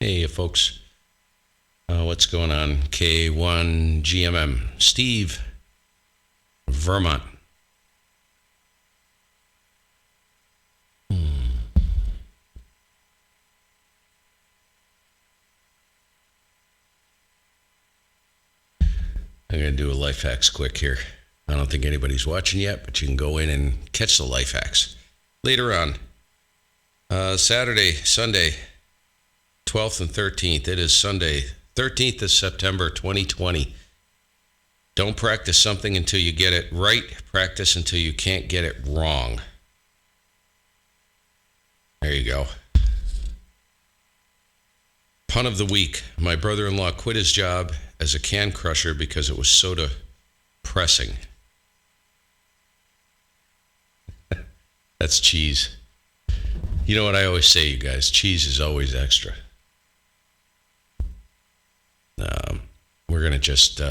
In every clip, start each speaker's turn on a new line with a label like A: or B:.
A: Hey, folks. What's going on? K1 GMM. Steve, Vermont. I'm going to do a life hacks quick here. I don't think anybody's watching yet, but you can go in and catch the life hacks later on. Saturday, Sunday, 12th and 13th. It is Sunday, 13th of September, 2020. Don't practice something until you get it right. Practice until you can't get it wrong. There you go. Pun of the week. My brother-in-law quit his job as a can crusher because it was so depressing. That's cheese. You know what I always say, you guys? Cheese is always extra. We're going to just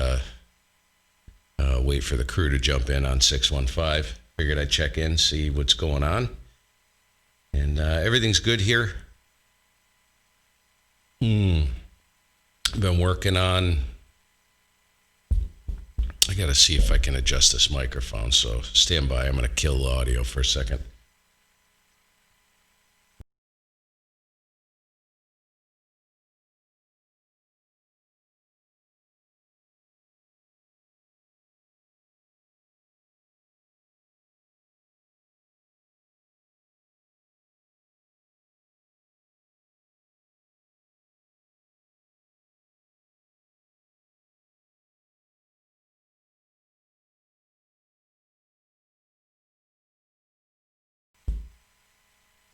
A: wait for the crew to jump in on 615. Figured I'd check in, see what's going on. And everything's good here. Been working on... I got to see if I can adjust this microphone, so stand by. I'm going to kill the audio for a second.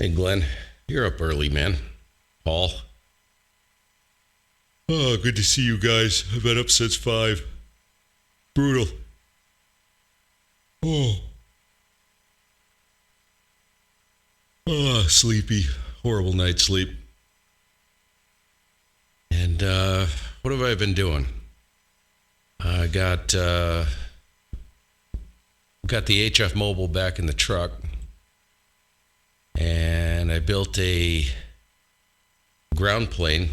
A: Hey, Glenn, you're up early, man. Paul. Oh, good to see you guys. I've been up since 5. Brutal. Sleepy. Horrible night's sleep. And what have I been doing? I got the HF Mobile back in the truck. And I built a ground plane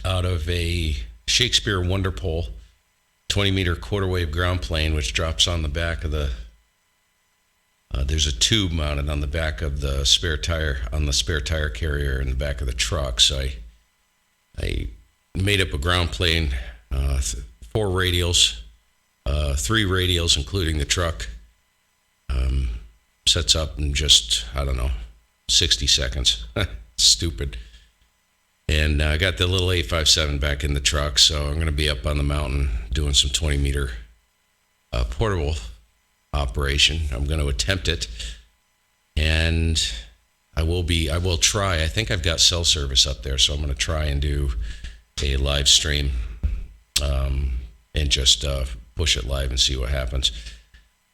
A: out of a Shakespeare Wonder Pole, 20-meter quarter-wave ground plane, which drops on the back of the... there's a tube mounted on the back of the spare tire, on the spare tire carrier in the back of the truck. So I made up a ground plane, 4 radials, 3 radials, including the truck. Sets up in just, 60 seconds. Stupid. And I got the little 857 back in the truck, so I'm going to be up on the mountain doing some 20-meter portable operation. I'm going to attempt it, and I will try. I think I've got cell service up there, so I'm going to try and do a live stream and just push it live and see what happens,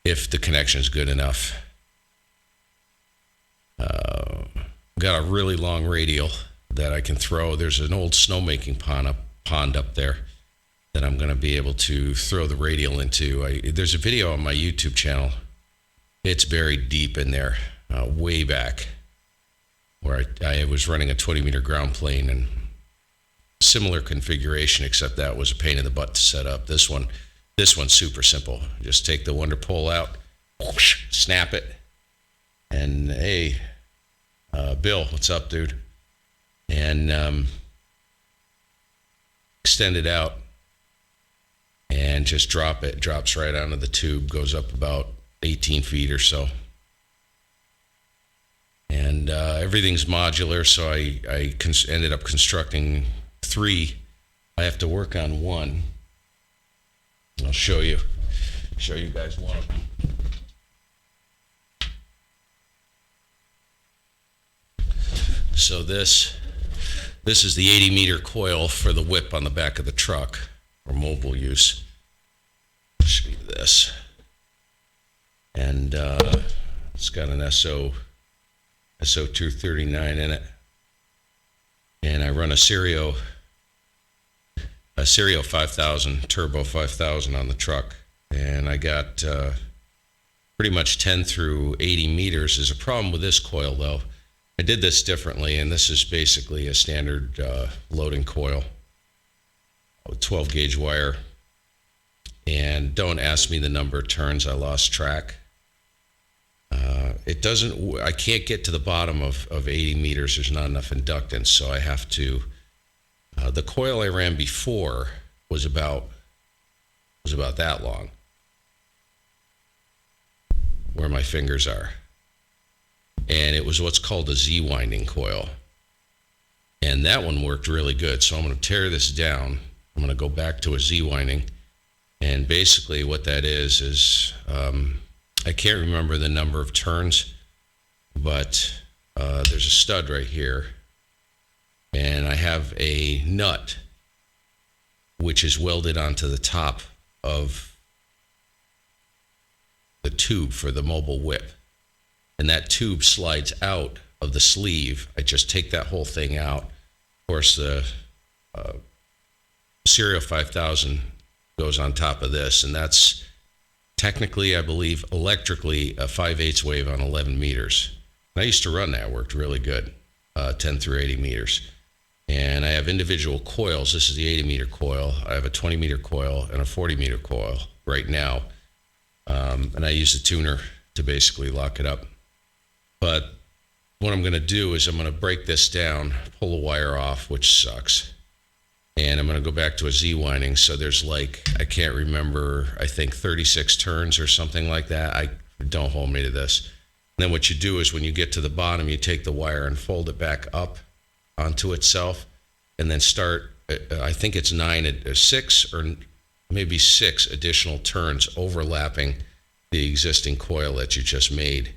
A: if the connection is good enough. Got a really long radial that I can throw. There's an old snowmaking pond up there that I'm going to be able to throw the radial into. There's a video on my YouTube channel. It's buried deep in there, way back, where I was running a 20-meter ground plane and similar configuration, except that was a pain in the butt to set up. This one's super simple. Just take the Wonder Pole out, whoosh, snap it, and hey, Bill, what's up, dude? And extend it out and just drop it. Drops right onto the tube, goes up about 18 feet or so. And everything's modular, so I ended up constructing 3. I have to work on 1. I'll show you guys one of them. So this is the 80-meter coil for the whip on the back of the truck for mobile use. I'll show you this. And it's got an SO239 in it. And I run a Serio 5000, Turbo 5000 on the truck. And I got pretty much 10 through 80 meters. There's a problem with this coil, though. I did this differently, and this is basically a standard loading coil with 12 gauge wire. And don't ask me the number of turns, I lost track. I can't get to the bottom of 80 meters. There's not enough inductance, so I have to, the coil I ran before was about that long, where my fingers are. And it was what's called a Z winding coil. And that one worked really good. So I'm going to tear this down. I'm going to go back to a Z winding. And basically what that is I can't remember the number of turns, but there's a stud right here. And I have a nut which is welded onto the top of the tube for the mobile whip. And that tube slides out of the sleeve. I just take that whole thing out. Of course, the Serial 5000 goes on top of this, and that's technically, I believe, electrically a 5/8 wave on 11 meters. And I used to run that, worked really good, 10 through 80 meters. And I have individual coils. This is the 80 meter coil. I have a 20 meter coil and a 40 meter coil right now. And I use a tuner to basically lock it up. But what I'm going to do is I'm going to break this down, pull the wire off, which sucks. And I'm going to go back to a Z winding. So there's like, I can't remember, I think 36 turns or something like that. Don't hold me to this. And then what you do is when you get to the bottom, you take the wire and fold it back up onto itself and then start, I think it's 6 or maybe 6 additional turns overlapping the existing coil that you just made.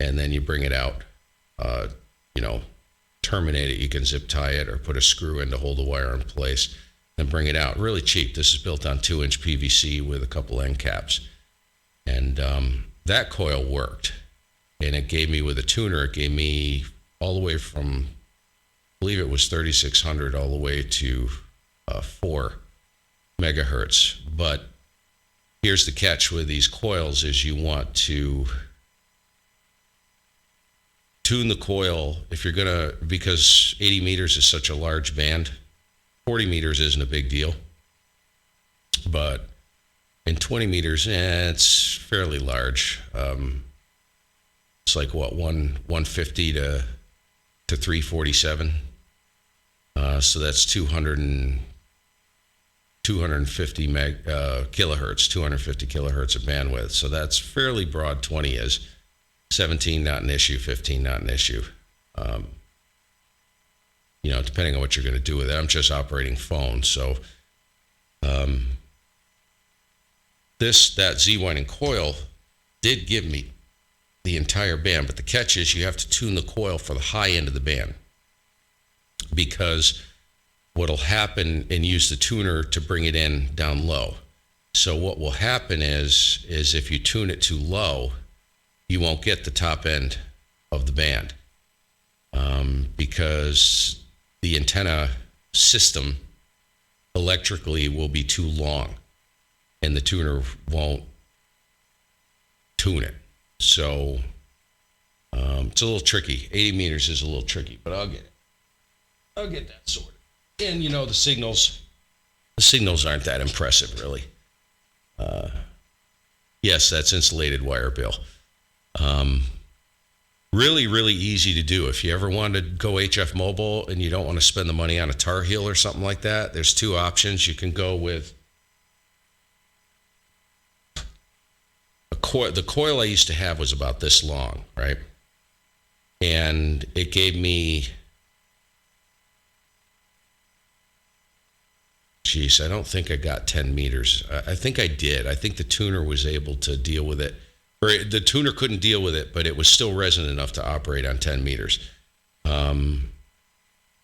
A: And then you bring it out, terminate it. You can zip tie it or put a screw in to hold the wire in place and bring it out. Really cheap. This is built on 2-inch PVC with a couple end caps. And that coil worked. And it gave me, with a tuner, it gave me all the way from, I believe it was 3600 all the way to 4 megahertz. But here's the catch with these coils is you want to tune the coil if you're gonna, because 80 meters is such a large band. 40 meters isn't a big deal, but in 20 meters, it's fairly large. It's like what, 150 to 347. So that's 250 kilohertz, 250 kilohertz of bandwidth. So that's fairly broad. 20 is. 17 not an issue, 15 not an issue. Depending on what you're going to do with it. I'm just operating phone, so that Z winding coil did give me the entire band, but the catch is you have to tune the coil for the high end of the band, because what'll happen, and use the tuner to bring it in down low. So what will happen is if you tune it too low, you won't get the top end of the band, because the antenna system electrically will be too long and the tuner won't tune it. So it's a little tricky. 80 meters is a little tricky, but I'll get it. I'll get that sorted. And the signals aren't that impressive, really. Yes, that's insulated wire, Bill. Really, really easy to do. If you ever want to go HF mobile and you don't want to spend the money on a Tar Heel or something like that, there's 2 options. You can go with a coil. The coil I used to have was about this long, right? And it gave me, I don't think I got 10 meters. I think I did. I think the tuner was able to deal with it. Or the tuner couldn't deal with it, but it was still resonant enough to operate on 10 meters. It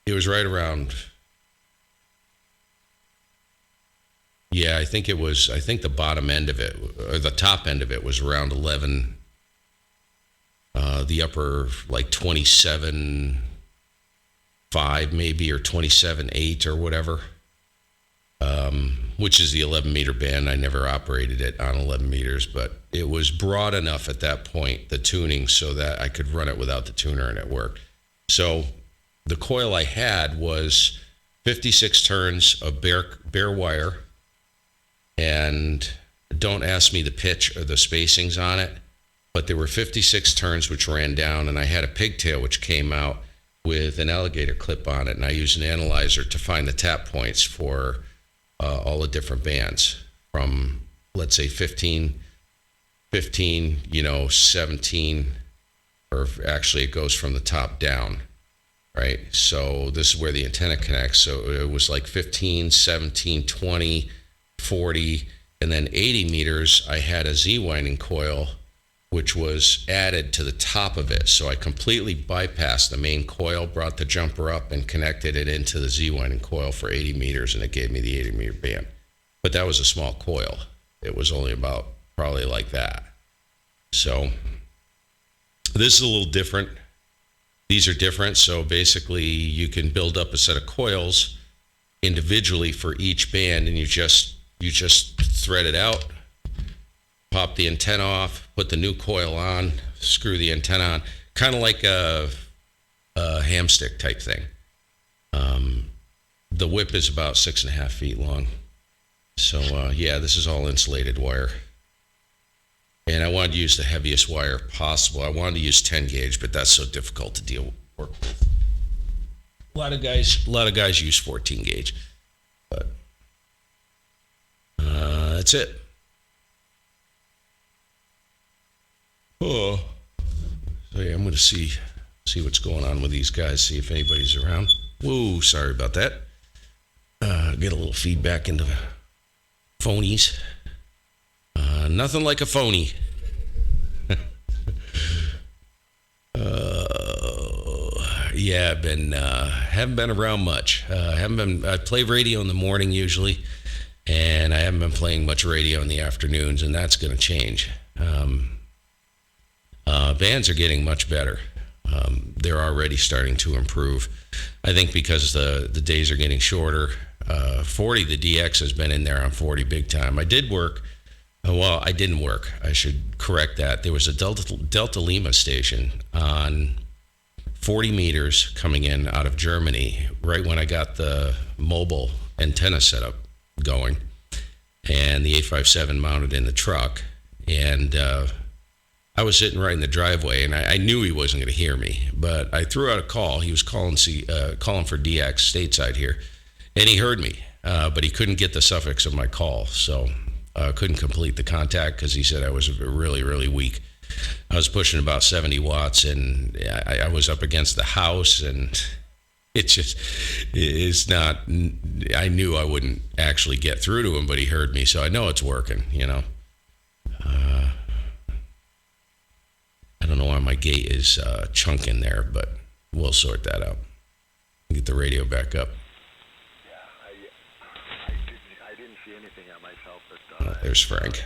A: was right around, I think the bottom end of it, or the top end of it, was around 11. The upper, like 27.5 maybe, or 27.8 or whatever. Which is the 11 meter band. I never operated it on 11 meters, but it was broad enough at that point, the tuning, so that I could run it without the tuner and it worked. So the coil I had was 56 turns of bare wire, and don't ask me the pitch or the spacings on it, but there were 56 turns which ran down, and I had a pigtail which came out with an alligator clip on it, and I used an analyzer to find the tap points for all the different bands from, let's say, 15, 17, or actually it goes from the top down, right? So this is where the antenna connects. So it was like 15, 17, 20, 40, and then 80 meters, I had a Z-winding coil, which was added to the top of it. So I completely bypassed the main coil, brought the jumper up, and connected it into the Z-winding coil for 80 meters, and it gave me the 80 meter band. But that was a small coil. It was only about probably like that. So this is a little different. These are different. So basically you can build up a set of coils individually for each band, and you just thread it out, pop the antenna off, put the new coil on, screw the antenna on, kind of like a hamstick type thing. The whip is about 6.5 feet long. So yeah, this is all insulated wire. And I wanted to use the heaviest wire possible. I wanted to use 10 gauge, but that's so difficult to work with. A lot of guys use 14 gauge, but that's it. Oh, so yeah, I'm going to see what's going on with these guys, see if anybody's around. Whoa, sorry about that. Get a little feedback into the phonies. Nothing like a phony. Yeah, haven't been around much. I play radio in the morning usually, and I haven't been playing much radio in the afternoons, and that's going to change. Bands are getting much better. They're already starting to improve. I think because the days are getting shorter. 40, the DX has been in there on 40 big time. I didn't work. I should correct that. There was a Delta Lima station on 40 meters coming in out of Germany right when I got the mobile antenna setup going, and the 857 mounted in the truck. And I was sitting right in the driveway, and I knew he wasn't going to hear me, but I threw out a call. He was calling for DX stateside here, and he heard me, but he couldn't get the suffix of my call, so couldn't complete the contact because he said I was really, really weak. I was pushing about 70 watts, and I was up against the house, and it's not, I knew I wouldn't actually get through to him, but he heard me, so I know it's working, I don't know why my gate is chunking there, but we'll sort that out. Get the radio back up.
B: I didn't see anything on myself, but
A: there's Frank.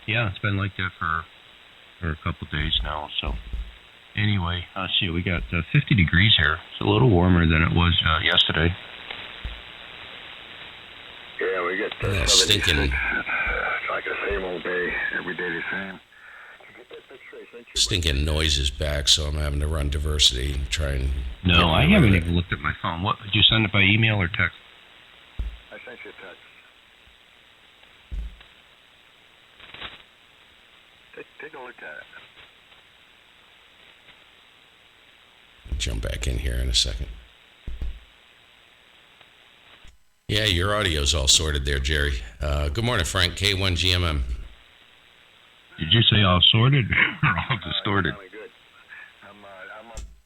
C: Yeah, it's been like that for a couple of days now. So anyway, let's see. We got 50 degrees here. It's a little warmer than it was yesterday.
B: Yeah, we get
A: stinking.
B: It's like the same old day, every day the same.
A: Stinking noise is back, so I'm having to run diversity and try and.
C: No, I haven't even looked at my phone. What did you send it by email or text?
B: I sent you a text. Take a look at it.
A: Jump back in here in a second. Yeah, your audio's all sorted there, Jerry. Good morning, Frank. K1GMM.
C: Did you say all sorted or all distorted?
B: Good. I'm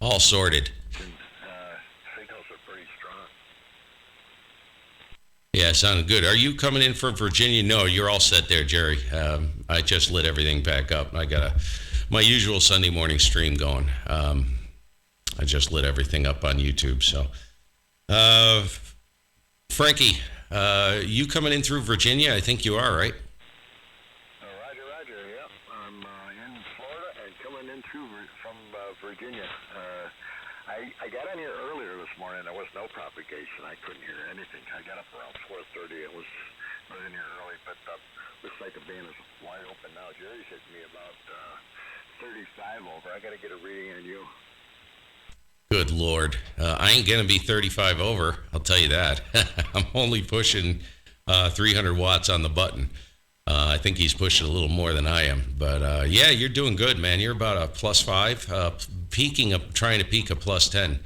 A: all sorted.
B: Signals are pretty strong.
A: Yeah, sounded good. Are you coming in from Virginia? No, you're all set there, Jerry. I just lit everything back up. I got my usual Sunday morning stream going. I just lit everything up on YouTube. So, Frankie, you coming in through Virginia? I think you are, right?
B: Roger. Yep. I'm in Florida and coming in through from Virginia. I got in here earlier this morning. There was no propagation. I couldn't hear anything. I got up around 4:30. I was in here early, but looks like the band is wide open now. Jerry's hit me about 35 over. I got to get a reading on you.
A: Good Lord. I ain't going to be 35 over, I'll tell you that. I'm only pushing 300 watts on the button. I think he's pushing a little more than I am. But yeah, you're doing good, man. You're about a +5, trying to peak a +10.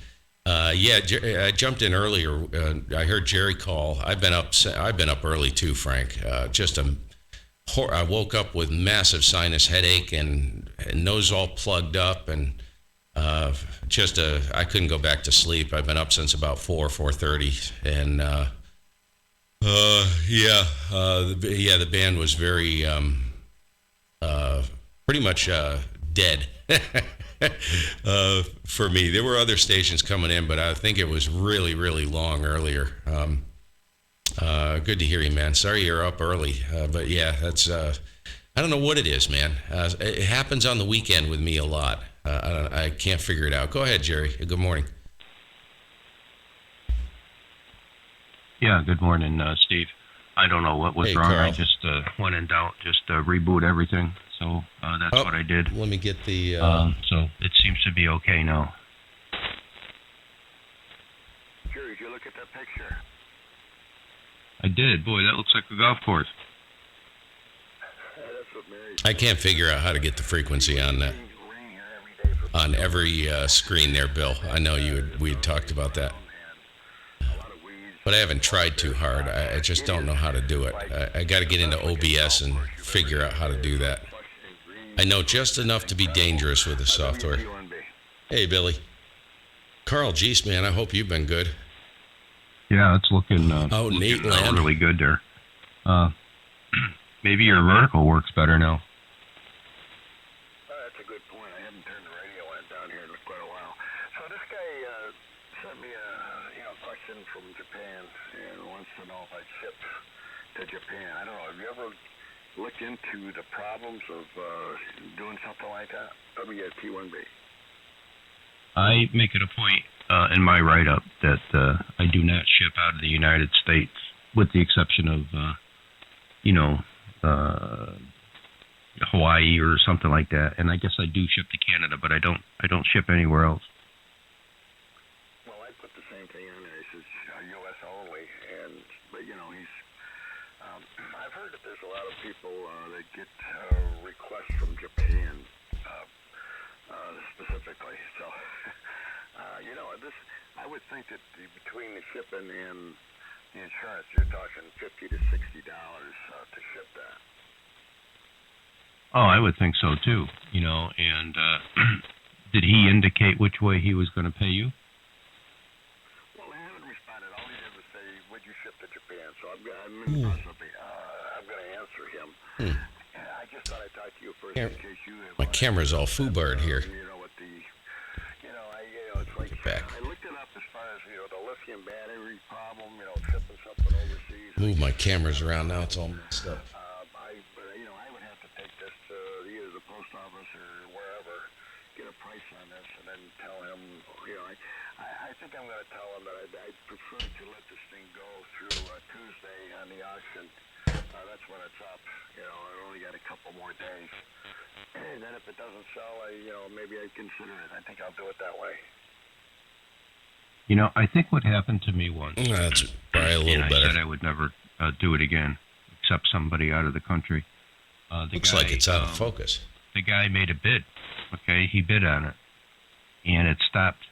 A: Yeah, I jumped in earlier. I heard Jerry call. I've been up early too, Frank. I woke up with massive sinus headache and nose all plugged up, and I couldn't go back to sleep. I've been up since about 4:30, and the band was very pretty much dead for me. There were other stations coming in, but I think it was really, really long earlier. Good to hear you, man. Sorry you're up early, but yeah, that's I don't know what it is, man. It happens on the weekend with me a lot. I can't figure it out. Go ahead, Jerry. Good morning.
C: Yeah, good morning, Steve. I don't know what was wrong.
A: Carl.
C: I just when in doubt, just reboot everything. So that's what I did.
A: Let me get the...
C: So it seems to be okay now.
B: Jerry, did you look at that picture?
C: I did. Boy, that looks like a golf course.
B: That's what Mary
A: I can't figure out how to get the frequency on that.
B: rain here every day for
A: On every screen there, Bill. I know we had talked about that.
B: and a lot of weeds.
A: But I haven't tried too hard. I just don't know how to do it. I got to get into OBS and figure out how to do that. I know just enough to be dangerous with the software. Hey, Billy. Carl, geez, man, I hope you've been good.
C: Yeah, it's looking
A: neat, land.
C: really good there. Maybe your vertical works better now.
B: That's a good point. I haven't turned the radio on down here in quite a while. So this guy sent me a question from Japan and wants to know if I ship to Japan. I don't know. Have you ever looked into the problems of doing something like that? WT1B.
C: I make it a point in my write-up that I do not ship out of the United States, with the exception of, Hawaii or something like that. And I guess I do ship to Canada, but I don't ship anywhere else.
B: Well, I put the same thing on there. He says U.S. only, but he's. I've heard that there's a lot of people that get requests from Japan specifically. So, this I would think that between the shipping and the insurance, you're talking $50 to $60 to ship that.
C: Oh, I would think so too. And did he indicate which way he was going to pay you?
B: Well, I haven't responded. All he did was say, "Would you ship to Japan?" So I'm in the process of I'm going to answer him. I just thought I'd talk to you first in case you.
A: My camera's all foobarred here.
B: It's like
A: Back.
B: I looked it up as far as the lithium battery problem. Shipping something overseas.
A: Move my cameras around now. It's all messed up.
B: I would have to take this to either the post office or wherever, get a price on this, and then tell him. I think I'm going to tell him that I'd prefer to let this thing go through Tuesday on the auction. That's when it's up. I only got a couple more days. And then if it doesn't sell, maybe I'd consider it. I think I'll do it that way.
C: I think what happened to me once.
A: That's probably a little
C: and
A: better.
C: I said I would never do it again, except somebody out of the country.
A: Looks like it's out of focus.
C: The guy made a bid. Okay, he bid on it, and it stopped.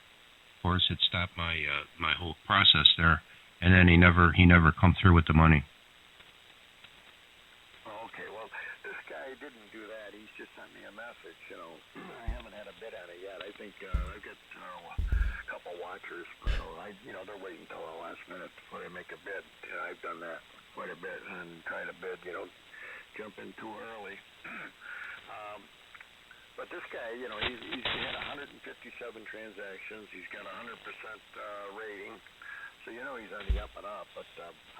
C: Of course, it stopped my my whole process there, and then he never come through with the money.
B: Okay, well, this guy didn't do that. He's just sent me a message. I haven't had a bid on it yet. I think I've got a couple watchers, but they're waiting until the last minute before they make a bid. I've done that quite a bit and try to bid. Jump in too early. But this guy, he's had 157 transactions. He's got 100% rating. So he's on the up and up. But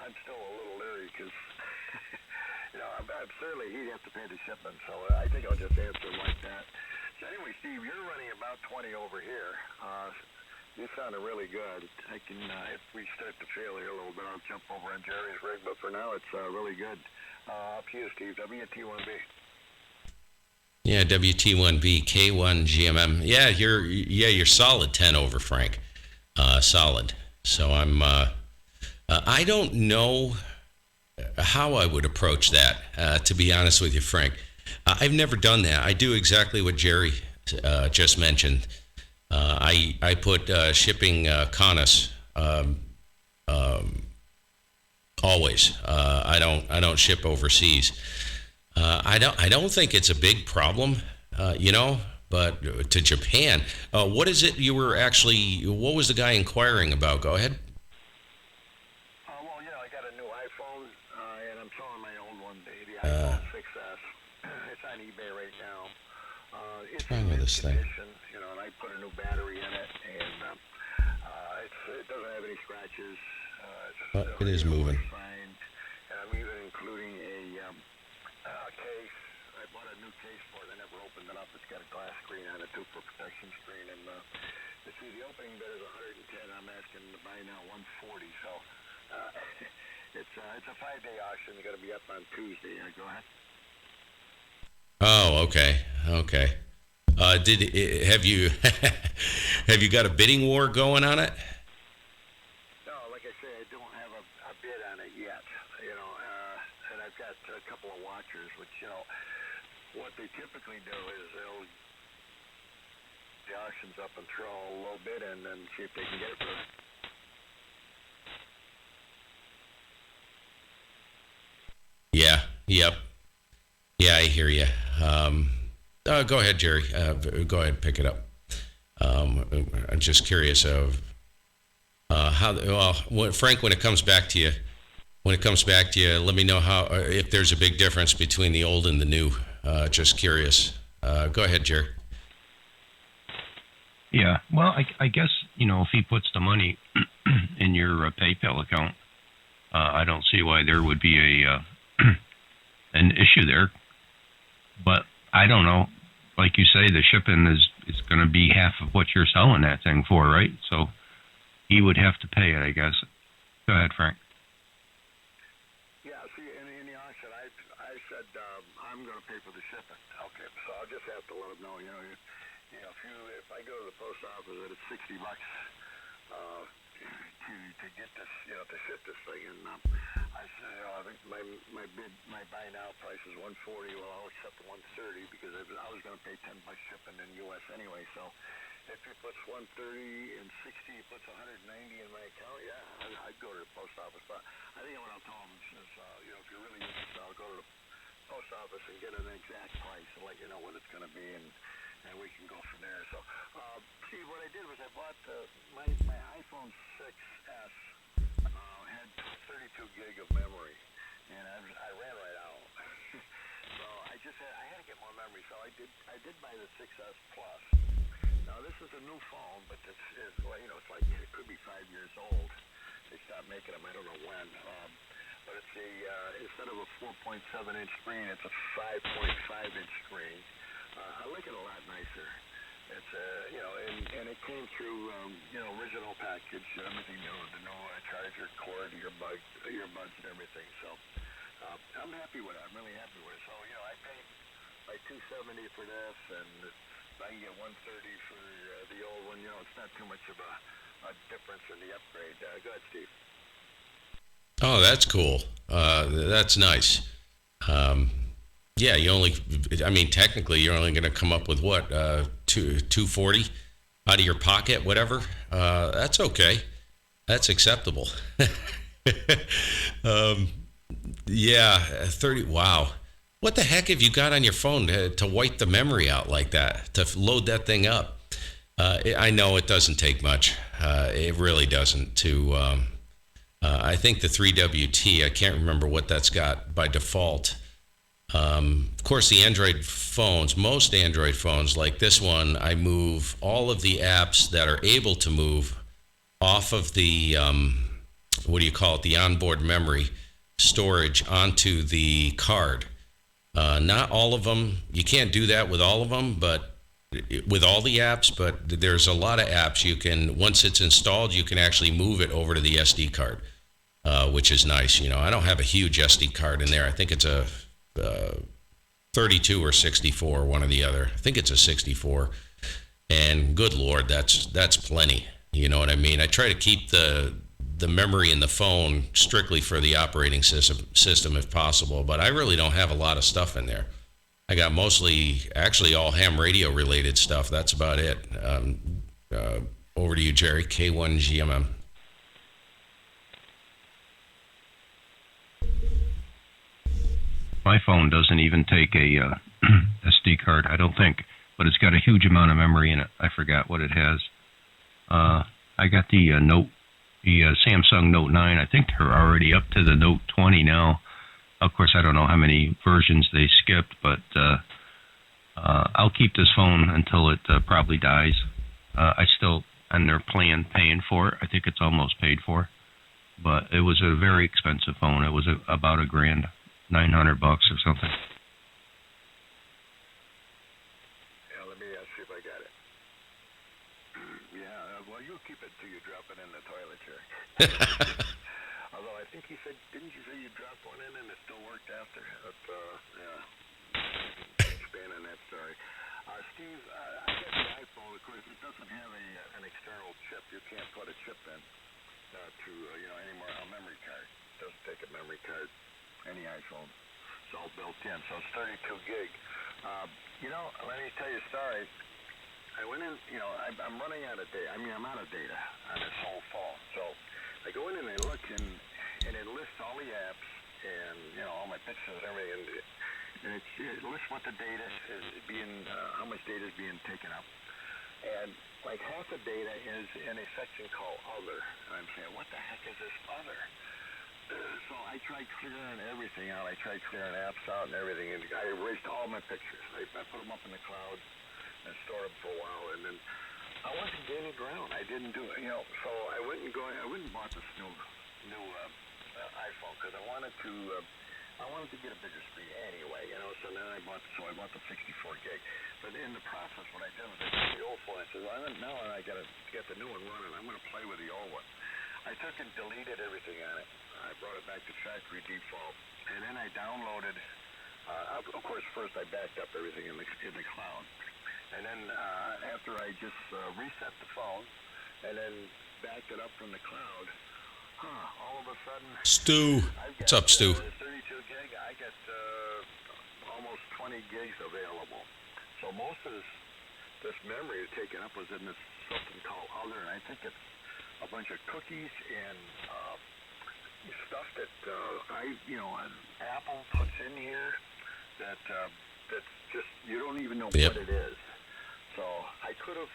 B: I'm still a little leery because. I'm certainly he'd have to pay the shipment, so I think I'll just answer him like that. So anyway, Steve, you're running about 20 over here. You sounded really good. I can, if we start to fail here a little bit, I'll jump over on Jerry's rig, but for now it's really good. Up to you, Steve, WT1B.
A: Yeah, WT1B, K1GMM. Yeah, you're solid 10 over, Frank. Solid. So I don't know how I would approach that, to be honest with you, Frank. I've never done that. I do exactly what Jerry just mentioned. I put shipping CONUS always. I don't ship overseas. I don't think it's a big problem, but to Japan, what is it you were actually, what was the guy inquiring about? Go ahead.
B: Well, I got a new iPhone, and I'm selling my old one, the iPhone 6S. It's on eBay right now. It's
A: wrong with this thing?
B: condition, and I put a new battery in it, and it doesn't have any scratches.
A: It is moving.
B: Fine. And I'm even including a case. I bought a new case for it. I never opened it up. It's got a glass screen on it too for protection screen. And you see, the opening bid is 110. I'm asking to buy now 140. So it's a 5-day auction. It's going to be up on Tuesday. Go ahead.
A: Oh, okay. Have you have you got a bidding war going on it?
B: No, like I say, I don't have a bid on it yet. And I've got a couple of watchers, which what they typically do is they'll the auction's up and throw a low bid in and see if they can get it for it.
A: Yeah. Yep. Yeah, I hear you. Go ahead, Jerry. Go ahead, pick it up. I'm just curious of Frank, when it comes back to you, let me know if there's a big difference between the old and the new. Just curious. Go ahead, Jerry.
C: Yeah, well, I guess, if he puts the money in your PayPal account, I don't see why there would be an issue there. But I don't know. Like you say, the shipping is going to be half of what you're selling that thing for, right? So he would have to pay it, I guess. Go ahead, Frank.
B: Yeah, see, in the auction, I said I'm going to pay for the shipping. Okay, so I'll just have to let him know. If I go to the post office, that it's $60 to get this, to ship this thing, and I said, I think my buy now price is 140. Well, I'll accept the 130 because I was going to pay $10 shipping in U.S. anyway. So if he puts 130 and 60, he puts 190 in my account. Yeah, I'd go to the post office. But I think what I'll tell him is, if you're really interested, I'll go to the post office and get an exact price and let you know what it's going to be, and we can go from there. So, see, what I did was I bought my iPhone 6S had 32 gig of memory, and I ran right out. So I had to get more memory. So I did buy the 6S Plus. Now this is a new phone, but it's like it could be 5 years old. They stopped making them. I don't know when. But it's instead of a 4.7-inch screen, it's a 5.5-inch screen. I like it a lot nicer. It's and it came through original package, everything new, the new charger, cord, earbuds and everything. So I'm happy with it. I'm really happy with it. So I paid like $270 for this, and I can get $130 for the old one. It's not too much of a difference in the upgrade. Go ahead, Steve.
A: Oh, that's cool. That's nice. Yeah, technically you're only going to come up with what, $240 out of your pocket, whatever. That's okay. That's acceptable. Yeah, 30. Wow. What the heck have you got on your phone to wipe the memory out like that, to load that thing up? I know it doesn't take much. It really doesn't. I think the 3WT, I can't remember what that's got by default. Of course, the Android phones, most Android phones like this one, I move all of the apps that are able to move off of the, the onboard memory storage onto the card. Not all of them. You can't do that with all of them, but with all the apps, but there's a lot of apps you can, once it's installed, you can actually move it over to the SD card, which is nice. I don't have a huge SD card in there. I think it's a 32 or 64, one or the other. I think it's a 64. And good Lord, that's plenty. You know what I mean? I try to keep the memory in the phone strictly for the operating system if possible, but I really don't have a lot of stuff in there. I got mostly, actually, all ham radio related stuff. That's about it. Over to you, Jerry. K1GMM.
C: My phone doesn't even take a SD card, I don't think, but it's got a huge amount of memory in it. I forgot what it has. I got the Samsung Note 9. I think they're already up to the Note 20 now. Of course, I don't know how many versions they skipped, but I'll keep this phone until it probably dies. I still, on their plan, paying for it. I think it's almost paid for, but it was a very expensive phone. It was about $1,000, $900 or something.
B: Yeah, let me see if I got it. Yeah, well, you'll keep it till you drop it in the toilet, Jerry. Although I think he said, didn't you say you dropped one in and it still worked after? Yeah. Expand on that story. Steve, I got the iPhone. Of course, it doesn't have an external chip. You can't put a chip in to anymore a memory card. It doesn't take a memory card. Any iPhone. It's all built in. So it's 32 gig. Let me tell you a story. I went in, I'm running out of data. I'm out of data on this whole phone. So I go in and I look, and it lists all the apps and, all my pictures and everything. And it lists what the data is being, how much data is being taken up. And like half the data is in a section called Other. And I'm saying, what the heck is this Other? So I tried clearing everything out. I tried clearing apps out and everything. And I erased all my pictures. I put them up in the cloud and stored them for a while. And then I wasn't gaining ground. I didn't do it, So I went and bought this new iPhone because I wanted to get a bigger screen anyway, So then I bought the 64 gig. But in the process, what I did was I took the old phone. I said, now I got to get the new one running. I'm going to play with the old one. I took and deleted everything on it. I brought it back to factory default, and then I downloaded. Of course, first I backed up everything in the cloud, and then after I just reset the phone, and then backed it up from the cloud. All of a sudden,
A: Stu. What's up, Stu?
B: 32 gig. I got almost 20 gigs available. So most of this memory taken up was in this something called Other, and I think it's a bunch of cookies and stuff that Apple puts in here that's just you don't even know what it is. So I could have,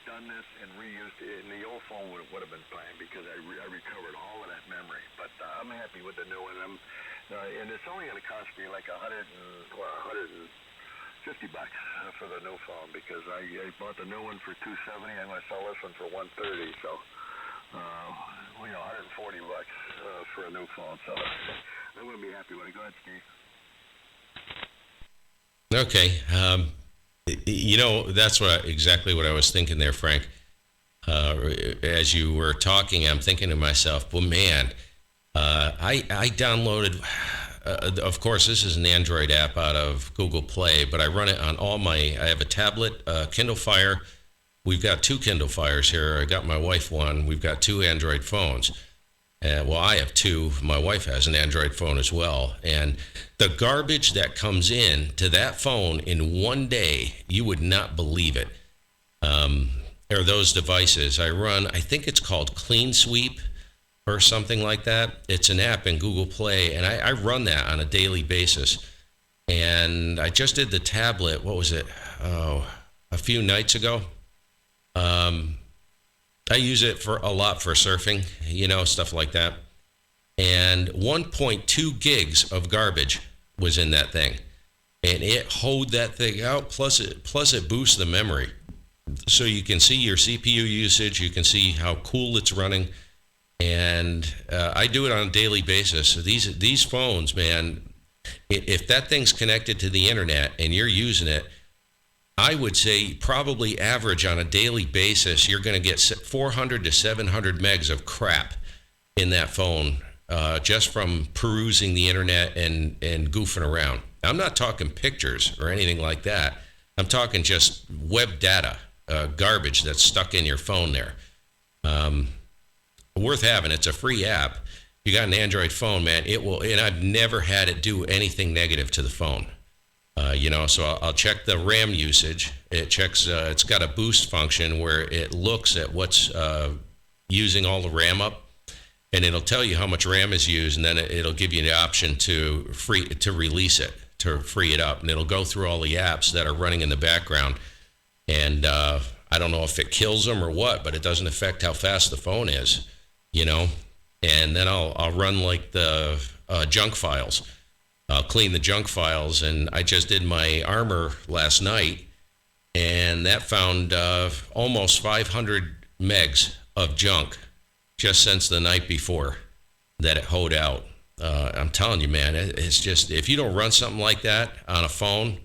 B: done this and reused it, and the old phone would have been fine because I recovered all of that memory. But I'm happy with the new one. And it's only going to cost me like $150 for the new phone because I bought the new one for $270. I'm going to sell this one for $130. So, $140 for a new phone. So I'm going to be happy with it. Go ahead, Steve.
A: Okay. That's exactly what I was thinking there, Frank. As you were talking, I'm thinking to myself, well, man, I downloaded, of course, this is an Android app out of Google Play, but I run it on I have a tablet, Kindle Fire. We've got 2 Kindle Fires here. I got my wife one. We've got 2 Android phones. I have 2. My wife has an Android phone as well. And the garbage that comes in to that phone in one day, you would not believe it. Or those devices. I think it's called Clean Sweep or something like that. It's an app in Google Play, and I run that on a daily basis. And I just did the tablet, what was it? A few nights ago. I use it for a lot for surfing, stuff like that. And 1.2 gigs of garbage was in that thing. And it hoed that thing out, plus it boosts the memory. So you can see your CPU usage, you can see how cool it's running. And I do it on a daily basis. So these phones, man, if that thing's connected to the internet and you're using it, I would say probably average on a daily basis, you're going to get 400 to 700 megs of crap in that phone just from perusing the internet and goofing around. I'm not talking pictures or anything like that. I'm talking just web data, garbage that's stuck in your phone there. Worth having. It's a free app. You got an Android phone, man. It will, and I've never had it do anything negative to the phone. So I'll check the RAM usage. It checks. It's got a boost function where it looks at what's using all the RAM up, and it'll tell you how much RAM is used, and then it'll give you the option to release it, to free it up, and it'll go through all the apps that are running in the background. And I don't know if it kills them or what, but it doesn't affect how fast the phone is, And then I'll run like the junk files. I'll clean the junk files, and I just did my armor last night, and that found almost 500 megs of junk just since the night before that it hoed out. I'm telling you, man, it's just, if you don't run something like that on a phone,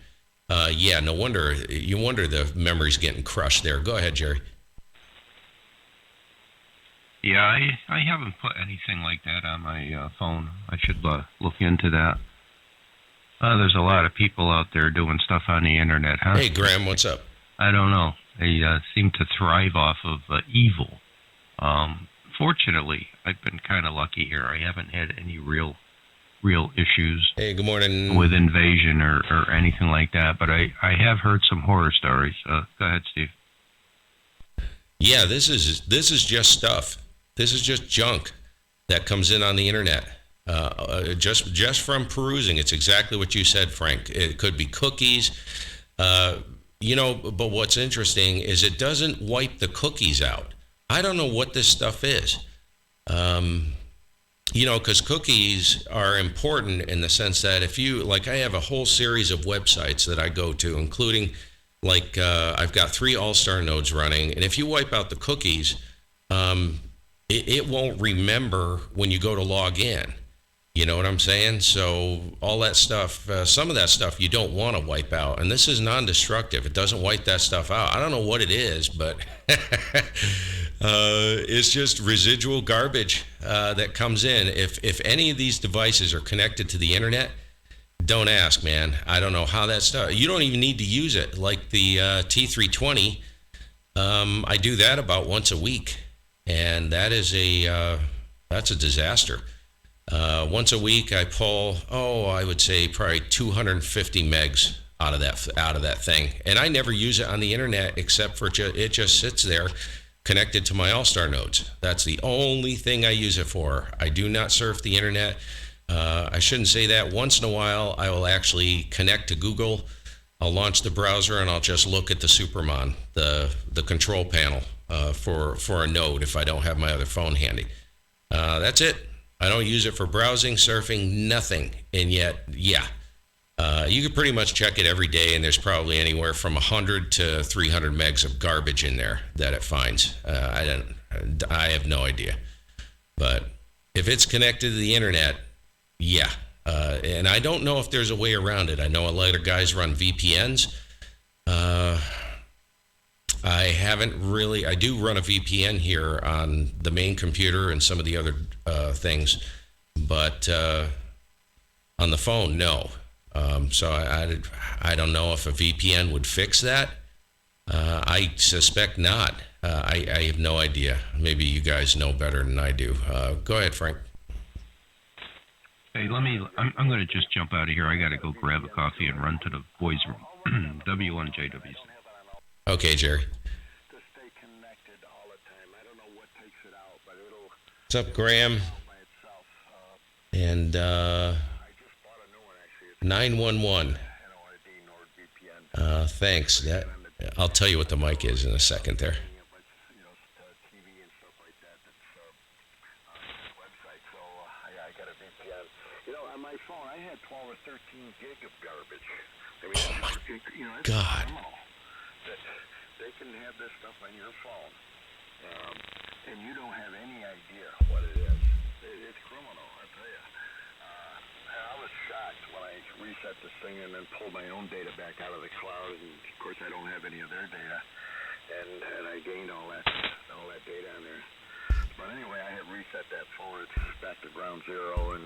A: no wonder the memory's getting crushed there. Go ahead, Jerry.
C: Yeah, I haven't put anything like that on my phone. I should look into that. There's a lot of people out there doing stuff on the internet, huh?
A: Hey, Graham, what's up?
C: I don't know. They seem to thrive off of evil. Fortunately, I've been kind of lucky here. I haven't had any real issues.
A: Hey, good morning.
C: With invasion or anything like that, but I have heard some horror stories. Go ahead, Steve.
A: Yeah, this is just stuff. This is just junk that comes in on the internet. Just from perusing, it's exactly what you said, Frank. It could be cookies, but what's interesting is it doesn't wipe the cookies out. I don't know what this stuff is, because cookies are important in the sense that I have a whole series of websites that I go to, including I've got 3 All-Star nodes running, and if you wipe out the cookies, it won't remember when you go to log in. You know what I'm saying? So all that stuff, some of that stuff you don't want to wipe out. And this is non-destructive. It doesn't wipe that stuff out. I don't know what it is, but it's just residual garbage that comes in. If any of these devices are connected to the internet, don't ask, man. I don't know how that stuff, you don't even need to use it. Like the T320, I do that about once a week. And that's a disaster. Once a week, I pull, I would say probably 250 megs out of that thing, and I never use it on the internet except for it just sits there, connected to my All-Star nodes. That's the only thing I use it for. I do not surf the internet. I shouldn't say that. Once in a while, I will actually connect to Google. I'll launch the browser and I'll just look at the Supermon, the control panel for a node if I don't have my other phone handy. That's it. I don't use it for browsing, surfing, nothing. And yet, you can pretty much check it every day, and there's probably anywhere from 100 to 300 megs of garbage in there that it finds. I have no idea. But if it's connected to the internet, and I don't know if there's a way around it. I know a lot of guys run VPNs. I do run a VPN here on the main computer and some of the other things, but on the phone, no. So I don't know if a VPN would fix that. I suspect not. I have no idea. Maybe you guys know better than I do. Go ahead, Frank.
C: Hey, I'm going to just jump out of here. I got to go grab a coffee and run to the boys' room. W1JW.
A: Okay, Jerry.
B: To stay connected all the time. I don't know what takes it out, but it'll.
A: What's up, Graham?
B: By itself.
A: And
B: I just bought a new one actually.
A: 911.
B: NORD, NordVPN.
A: Thanks. I'll tell you what the mic is in a second there.
B: TV and stuff like that. That's website. So I got a VPN. On my phone, I had 12 or 13 gig of garbage.
A: Oh my
B: it's
A: God.
B: criminal. They can have this stuff on your phone, and you don't have any idea what it is. It's criminal, I tell you. I was shocked when I reset this thing and then pulled my own data back out of the cloud, and of course I don't have any of their data, and I gained all that data on there. But anyway, I had reset that phone. It's back to ground zero and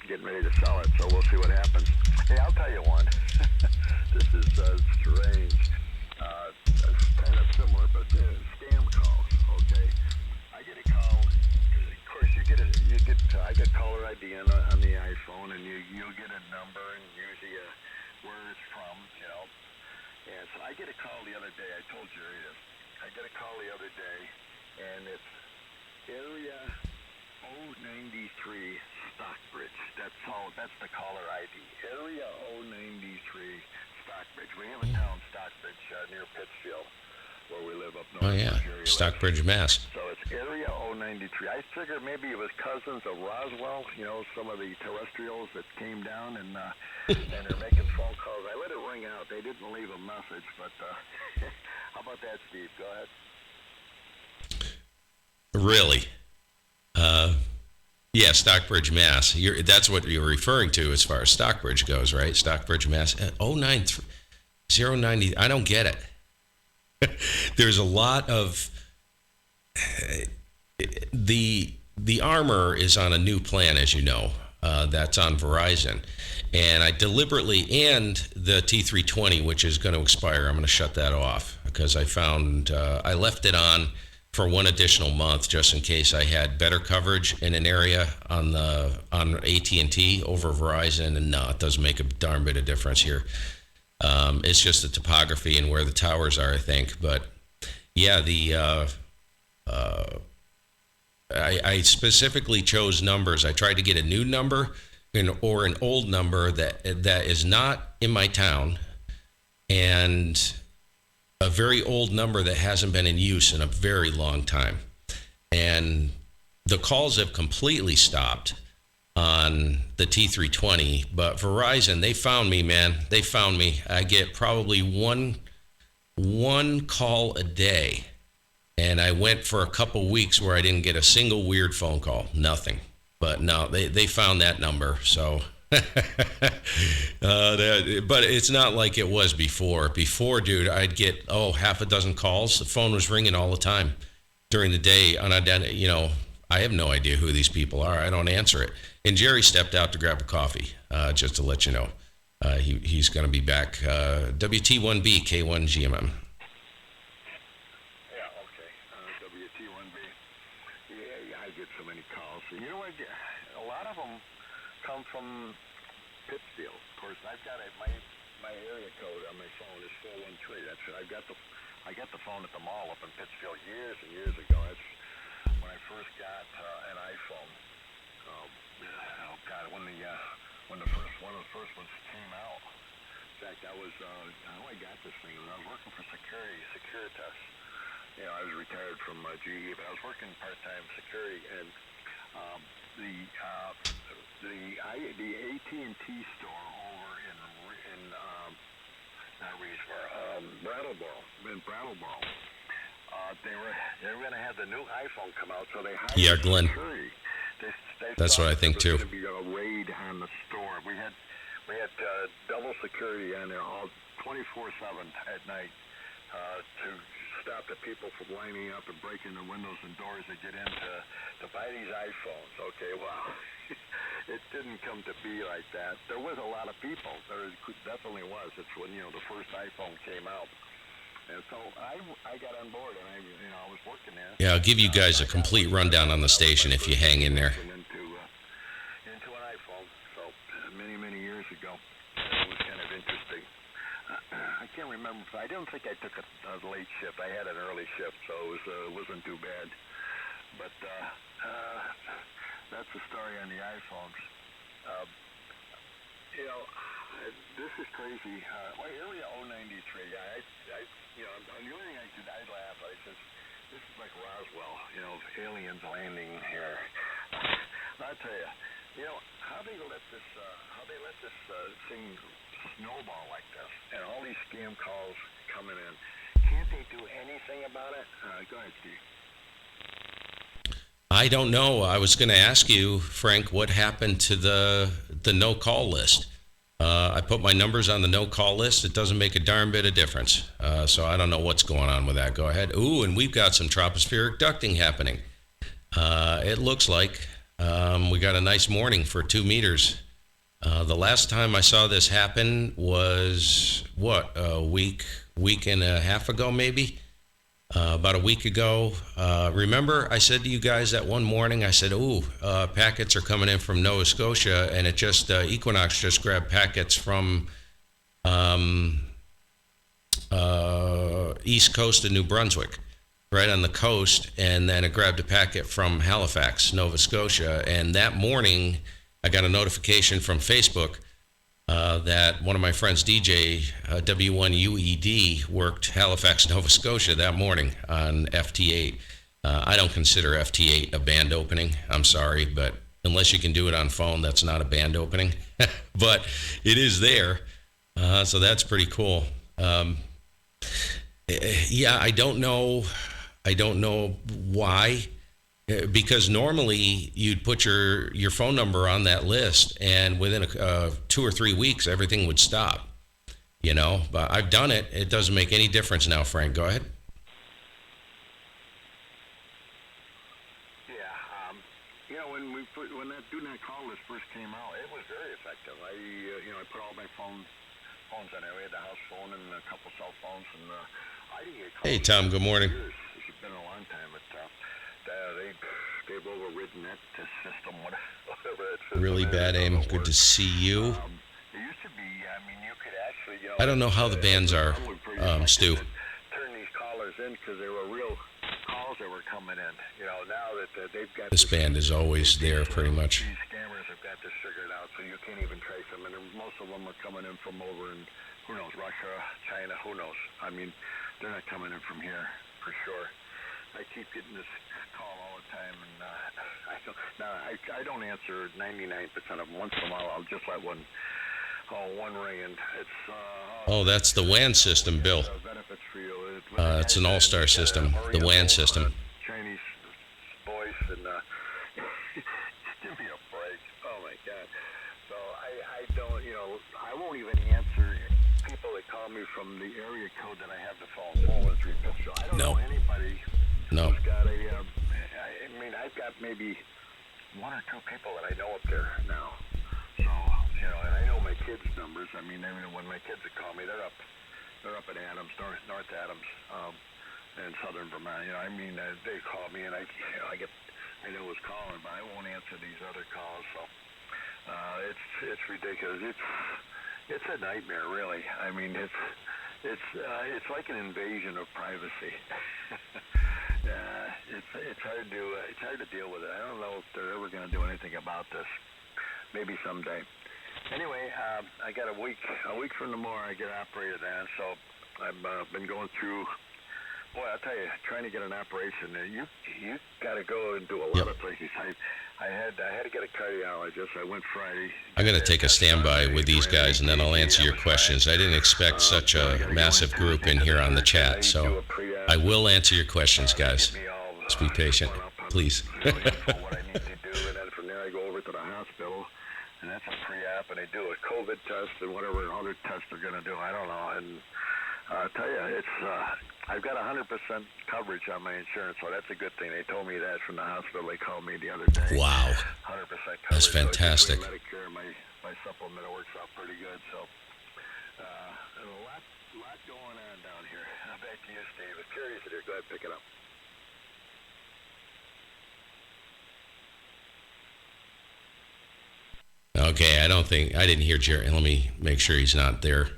B: getting ready to sell it, so we'll see what happens. Hey, I'll tell you one. This is strange. It's kind of similar, but scam calls. Okay, I get a call. Of course, I get caller ID on the iPhone, and you'll get a number and usually where it's from, And so I get a call the other day. I told Jerry this. I get a call the other day, and it's area 093 Stockbridge. That's the caller ID. Area 093 Stockbridge. We have a town, Stockbridge, near Pittsfield, where we live up north.
A: Oh, yeah. Stockbridge, Mass.
B: So it's area 093. I figured maybe it was cousins of Roswell, some of the terrestrials that came down and they're making phone calls. I let it ring out. They didn't leave a message, but how about that, Steve? Go ahead.
A: Really? Yeah, Stockbridge, Mass. That's what you're referring to as far as Stockbridge goes, right? Stockbridge, Mass. 090. I don't get it. There's a lot of the armor is on a new plan, as you know. That's on Verizon, and I deliberately, and the T320, which is going to expire, I'm going to shut that off because I found I left it on for one additional month just in case I had better coverage in an area on AT&T over Verizon, and no, it doesn't make a darn bit of difference here. It's just the topography and where the towers are, I think. But yeah, I specifically chose numbers. I tried to get a new number or an old number that is not in my town, and a very old number that hasn't been in use in a very long time. And the calls have completely stopped on the T320, but Verizon, they found me, man. They found me. I get probably one call a day, and I went for a couple weeks where I didn't get a single weird phone call, nothing. But no, they found that number, so but it's not like it was before. Before, dude, I'd get half a dozen calls. The phone was ringing all the time during the day. I have no idea who these people are. I don't answer it. And Jerry stepped out to grab a coffee, just to let you know. He's going to be back. WT1B K1GMM.
B: Yeah, okay. WT1B. Yeah, I get so many calls. You know what? A lot of them come from Pittsfield. Of course, I've got my area code on my phone is 413. That's it. I got the phone at the mall up in Pittsfield years and years ago. That's when I first got an iPhone. When one of the first ones came out. In fact, I was how I got this thing. I was working for Securitas. I was retired from GE, but I was working part-time security, and the AT&T store over in Brattleboro. They were going to have the new iPhone come out, so they hired
A: Glenn.
B: security.
A: That's what I think too.
B: There was going to be a raid on the store. We had double security on there, all 24/7 at night, to stop the people from lining up and breaking the windows and doors to get in to buy these iPhones. Okay, well, it didn't come to be like that. There was a lot of people. There definitely was. It's when the first iPhone came out. And so I got on board, and I was working there.
A: Yeah, I'll give you guys a complete rundown on the station if you hang in there.
B: Into an iPhone, so many years ago. It was kind of interesting. I can't remember. I don't think I took a late shift. I had an early shift, so it wasn't too bad. But that's the story on the iPhones. This is crazy. Area 093. The only thing I laugh. I says, this is like Roswell. Aliens landing here. I'll tell you. How they let this thing snowball like this, and all these scam calls coming in. Can't they do anything about it? Go ahead, Steve.
A: I don't know. I was going to ask you, Frank, what happened to the no call list? I put my numbers on the no call list. It doesn't make a darn bit of difference. So I don't know what's going on with that. Go ahead. Ooh, and we've got some tropospheric ducting happening. It looks like we got a nice morning for 2 meters The last time I saw this happen was a week and a half ago, maybe. About a week ago. Remember, I said to you guys that one morning, I said, packets are coming in from Nova Scotia, and it just, Equinox just grabbed packets from east coast of New Brunswick, right on the coast, and then it grabbed a packet from Halifax, Nova Scotia, and that morning, I got a notification from Facebook that one of my friends, DJ, W1UED, worked Halifax, Nova Scotia that morning on FT8. I don't consider FT8 a band opening. I'm sorry, but unless you can do it on phone, that's not a band opening. But it is there, so that's pretty cool. Yeah, I don't know why. Because normally you'd put your phone number on that list, and within 2 or 3 weeks, everything would stop. But I've done it. It doesn't make any difference now, Frank. Go ahead.
B: Yeah, when that do not call list first came out, it was very effective. I put all my phones on there. We had the house phone and a couple cell phones, and I didn't get calls.
A: Hey, Tom. Good morning.
B: It's been a long time, but they've overridden that system, whatever that system
A: Really bad aim. Good to see you.
B: It used to be, you could actually,
A: I don't know how the bands are, Stu.
B: Turn these callers in because they were real calls that were coming in. Now that they've got
A: This band is always there, pretty much.
B: These scammers have got this figured out, so you can't even trace them, and most of them are coming in from over in, who knows, Russia, China, who knows. They're not coming in from here for sure. I keep getting this call all the time, and I don't answer 99% of them. Once in a while, I'll just let one ring, and it's
A: That's the WAN system, Bill.
B: benefits for you.
A: It's an all-star system, the WAN system.
B: Chinese voice, and give me a break. Oh my God! So I don't, I won't even answer people that call me from the area code that I have the phone 413. So I don't know anybody.
A: No.
B: Who's got I've got maybe 1 or 2 people that I know up there now. So, and I know my kids' numbers. When my kids would call me, they're up at Adams, North Adams, in southern Vermont. They call me, and I know who's calling, but I won't answer these other calls. So, it's ridiculous. It's a nightmare, really. It's like an invasion of privacy. It's hard to deal with it. I don't know if they're ever going to do anything about this. Maybe someday. Anyway, I got a week from tomorrow. I get operated on, so I've been going through. Boy, I'll tell you, trying to get an operation, you got to go and do a lot of places. I had to get a cardiologist. I went Friday.
A: I'm going to take a standby with these guys, and then I'll answer your questions. I didn't expect such a massive group in here on the chat, so I will answer your questions, guys. Just be patient, please.
B: What I need to do, and then from there I go over to the hospital, and that's a pre-op, and they do a COVID test and whatever other tests they're going to do. I don't know, and I'll tell you, I've got 100% coverage on my insurance, so that's a good thing. They told me that from the hospital. They called me the other day.
A: Wow.
B: 100% coverage.
A: That's fantastic.
B: So Medicare, my supplement works out pretty good. So a lot going on down here. Back to you, Steve. If curious, go ahead, pick it up.
A: Okay, I didn't hear Jerry. Let me make sure he's not there.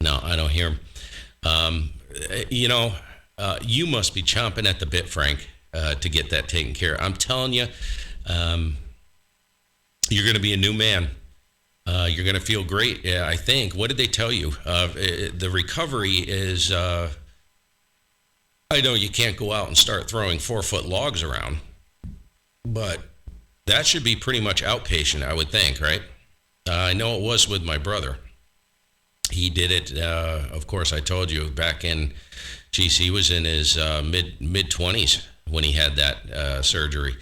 A: No, I don't hear him. You must be chomping at the bit, Frank, to get that taken care of. I'm telling you, you're going to be a new man. You're going to feel great, I think. What did they tell you? The recovery is, I know you can't go out and start throwing 4-foot logs around, but that should be pretty much outpatient, I would think, right? I know it was with my brother. He did it, of course, I told you, back in, he was in his mid-20s when he had that surgery.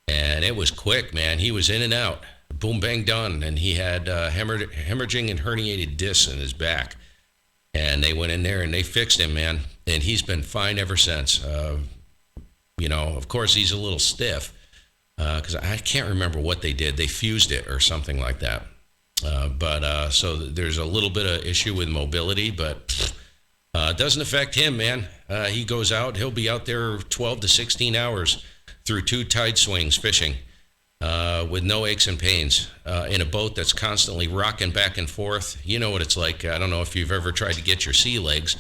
A: And it was quick, man. He was in and out. Boom, bang, done. And he had hemorrhaging and herniated discs in his back. And they went in there and they fixed him, man. And he's been fine ever since. Of course, he's a little stiff. because I can't remember what they did. They fused it or something like that. So there's a little bit of issue with mobility, but it doesn't affect him, man. He goes out, he'll be out there 12 to 16 hours through 2 tide swings fishing with no aches and pains in a boat that's constantly rocking back and forth. You know what it's like. I don't know if you've ever tried to get your sea legs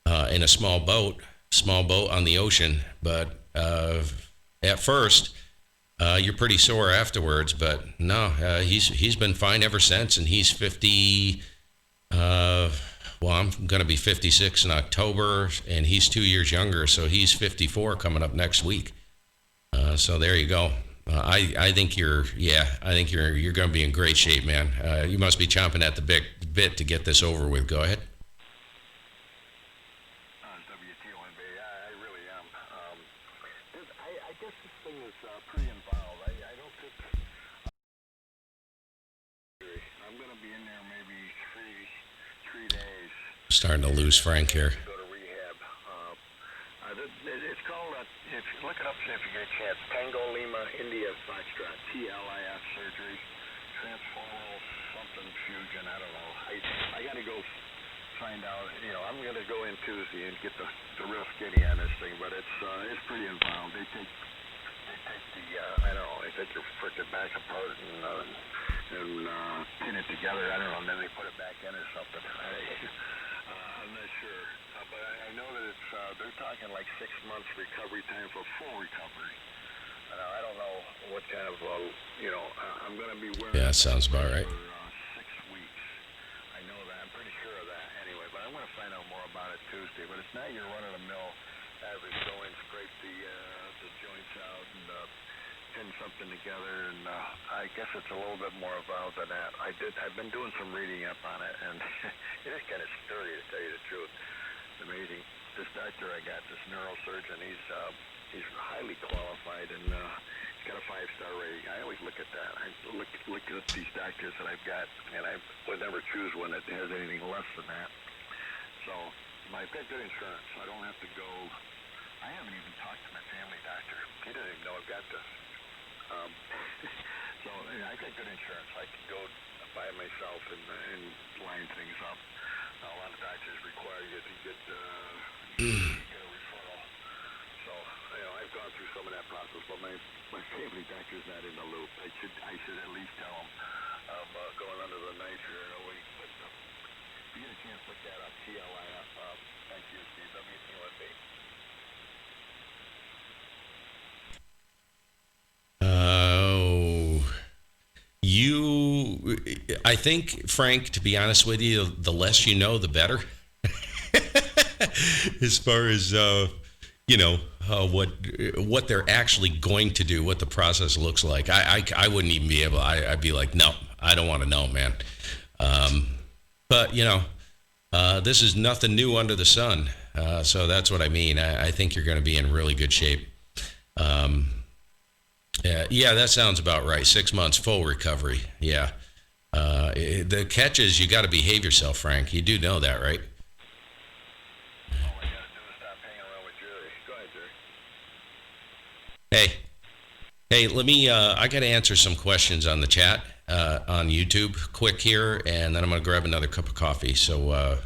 A: in a small boat on the ocean, but at first you're pretty sore afterwards. But no, he's been fine ever since, and he's 50. Well, I'm going to be 56 in October, and he's 2 years younger, so he's 54 coming up next week. So there you go. I think you're going to be in great shape, man. You must be chomping at the bit to get this over with. Go ahead.
B: WTONB, I really am. I guess this thing is pretty involved. I don't think I'm going to be in there maybe three days.
A: Starting to lose Frank here.
B: Go to rehab. It's called, if you look it up if you get a chance, Tango Lima India Foxtrot, TLIF surgery, transformal something fusion, I don't know. I got to go find out, I'm going to go in Tuesday and get the real skinny on this thing, but it's pretty involved. They take they take your frickin' back apart and pin it together, I don't know, and then they put it back in or something. I'm not sure, but I know that it's they're talking like 6 months recovery time for full recovery. I don't know what kind of I'm going to be wearing.
A: Yeah, that sounds about right.
B: For 6 weeks. I know that. I'm pretty sure of that anyway. But I'm going to find out more about it Tuesday. But it's not your run-of-the-mill average go in, scrape the joints out and pin something together. And I guess it's a little bit more involved than that. I've been doing some reading up on it, and it is kind of scary to tell you the truth. It's amazing. This doctor I got, this neurosurgeon, he's highly qualified, and he's got a 5-star rating. I always look at that. I look at these doctors that I've got, and I would never choose one that has anything less than that. So I've got good insurance. So I don't have to go. I haven't even talked to my family doctor. He doesn't even know I've got this. So I got good insurance. I can go by myself and line things up. A lot of doctors require you to get a referral. So I've gone through some of that process, but my family doctor's not in the loop. I should at least tell them I'm going under the knife here in a week. But if you get a chance, look that up. TLIF. Thank you, WTONB.
A: I think, Frank, to be honest with you, the less you know, the better. As far as what they're actually going to do, what the process looks like, I wouldn't even be able. I'd be like, no, I don't want to know, man. But this is nothing new under the sun. So that's what I mean. I think you're going to be in really good shape. Yeah, that sounds about right. 6 months full recovery. Yeah. The catch is you got to behave yourself, Frank. You do know that, right?
B: All I got to do is stop hanging around with Jerry. Go ahead, Jerry.
A: Hey, let me, I got to answer some questions on the chat on YouTube quick here, and then I'm going to grab another cup of coffee. So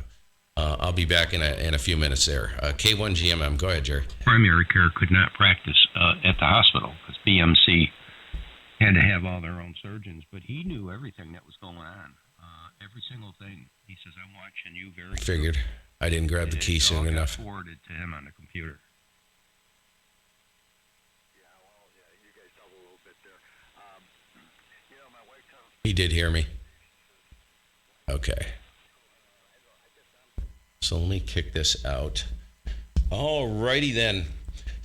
A: I'll be back in a few minutes there. K1GMM, go ahead, Jerry.
C: Primary care could not practice at the hospital because BMC had to have all their own surgeons, but he knew everything that was going on, every single thing. He says, I'm watching you very
A: Figured. I didn't grab the key soon enough.
C: Forwarded to him on the computer.
B: Yeah, well, you guys double a little bit there. My wife tells me.
A: He did hear me. Okay. So let me kick this out. All righty then.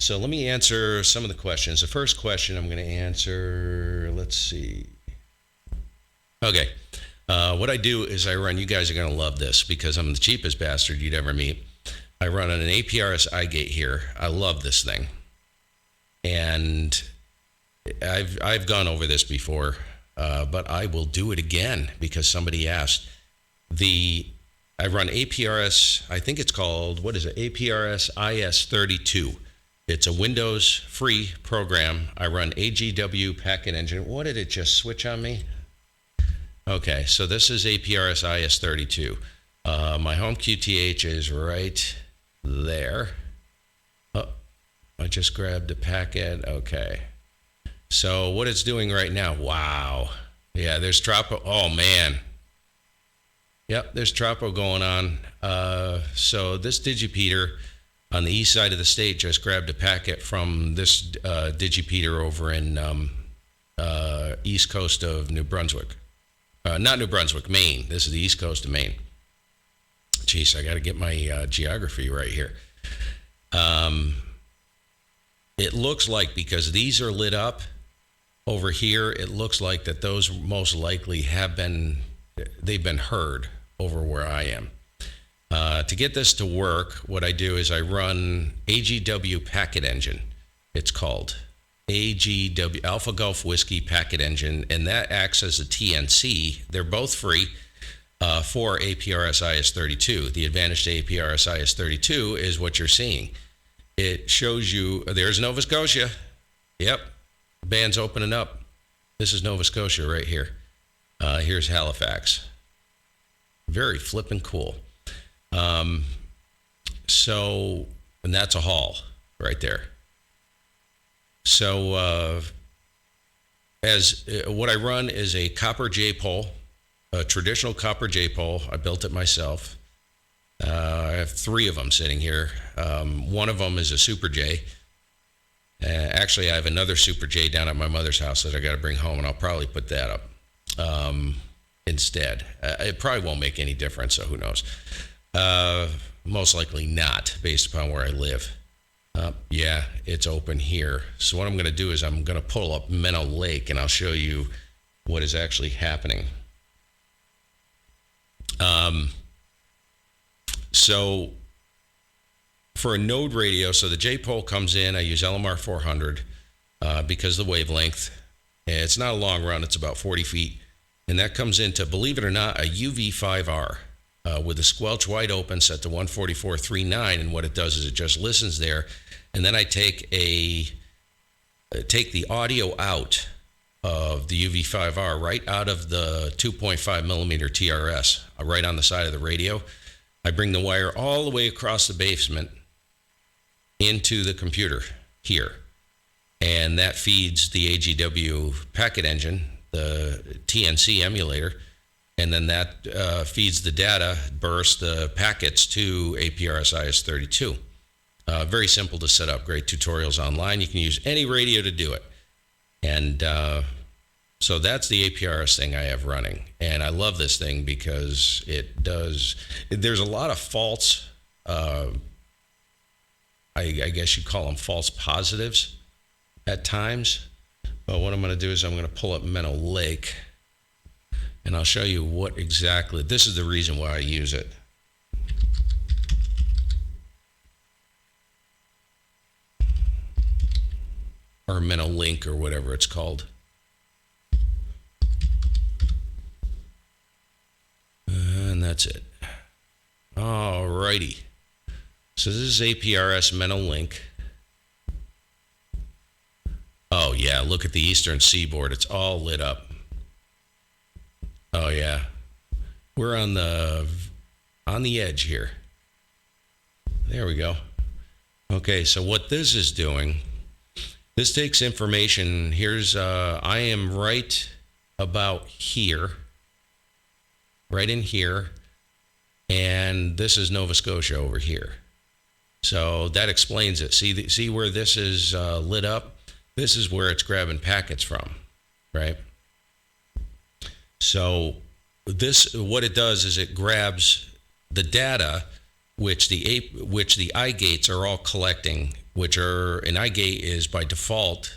A: So let me answer some of the questions. The first question I'm going to answer, let's see. Okay. What I do is I run, you guys are going to love this because I'm the cheapest bastard you'd ever meet. I run on an APRS iGate here. I love this thing. And I've gone over this before, but I will do it again because somebody asked. I run APRS, I think it's called, what is it? APRS IS32. It's a Windows free program. I run AGW packet engine. What did it just switch on me? Okay, so this is APRS IS32. My home QTH is right there. Oh, I just grabbed a packet. Okay. So what it's doing right now, wow. Yeah, there's Tropo. Oh, man. Yep, there's Tropo going on. So this digipeater on the east side of the state just grabbed a packet from this digipeater over in east coast of New Brunswick. Not New Brunswick, Maine. This is the east coast of Maine. Jeez, I got to get my geography right here. It looks like, because these are lit up over here, it looks like that those most likely they've been heard over where I am. To get this to work, what I do is I run AGW packet engine. It's called AGW, Alpha Golf Whiskey packet engine, and that acts as a TNC. They're both free for APRS IS32. The advantage to APRS IS32 is what you're seeing. It shows you, there's Nova Scotia. Yep, band's opening up. This is Nova Scotia right here. Here's Halifax. Very flippin' cool. So, and that's a hall right there. So, what I run is a copper J pole, a traditional copper J pole. I built it myself. I have 3 of them sitting here. One of them is a Super J. Actually, I have another Super J down at my mother's house that I got to bring home, and I'll probably put that up instead. It probably won't make any difference, so who knows? Most likely not, based upon where I live. Yeah, it's open here. So what I'm going to do is I'm going to pull up Minnow Lake, and I'll show you what is actually happening. So for a node radio, so the J-pole comes in, I use LMR 400 because of the wavelength. It's not a long run, it's about 40 feet. And that comes into, believe it or not, a UV5R with a squelch wide open set to 144.39. And what it does is it just listens there. And then I take the audio out of the UV5R right out of the 2.5 millimeter TRS, right on the side of the radio. I bring the wire all the way across the basement into the computer here. And that feeds the AGW packet engine, the TNC emulator, and then that feeds the data, bursts the packets to APRS IS32. Very simple to set up, great tutorials online. You can use any radio to do it. And so that's the APRS thing I have running. And I love this thing because there's a lot of false, I guess you call them false positives at times. But what I'm going to do is I'm going to pull up Minnow Lake, and I'll show you what exactly, this is the reason why I use it. Or Minnow Link, or whatever it's called. And that's it. All righty. So this is APRS Minnow Link. Oh yeah, look at the eastern seaboard. It's all lit up. Oh yeah. We're on the edge here. There we go. Okay, so what this is doing, this takes information. Here's I am right about here. Right in here. And this is Nova Scotia over here. So that explains it. See where this is lit up? This is where it's grabbing packets from, right? So what it does is it grabs the data, which the eye gates are all collecting, an eye gate is by default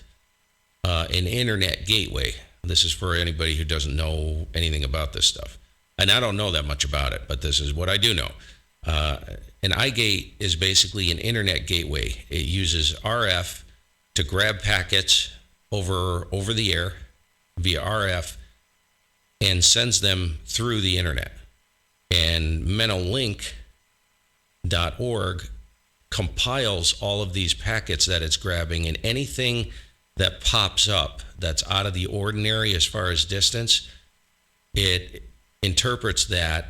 A: an internet gateway. This is for anybody who doesn't know anything about this stuff. And I don't know that much about it, but this is what I do know. An eye gate is basically an internet gateway. It uses RF to grab packets over the air via RF and sends them through the internet. And MinnowLink.org compiles all of these packets that it's grabbing, and anything that pops up that's out of the ordinary as far as distance, it interprets that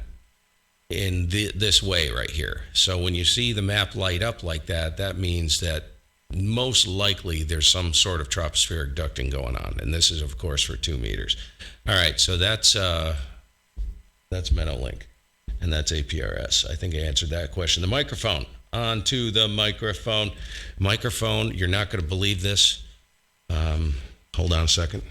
A: in this way right here. So when you see the map light up like that, that means that most likely there's some sort of tropospheric ducting going on. And this is, of course, for 2 meters. All right, so that's Menolink, and that's APRS. I think I answered that question. The microphone. On to the microphone. Microphone, you're not going to believe this. Hold on a second.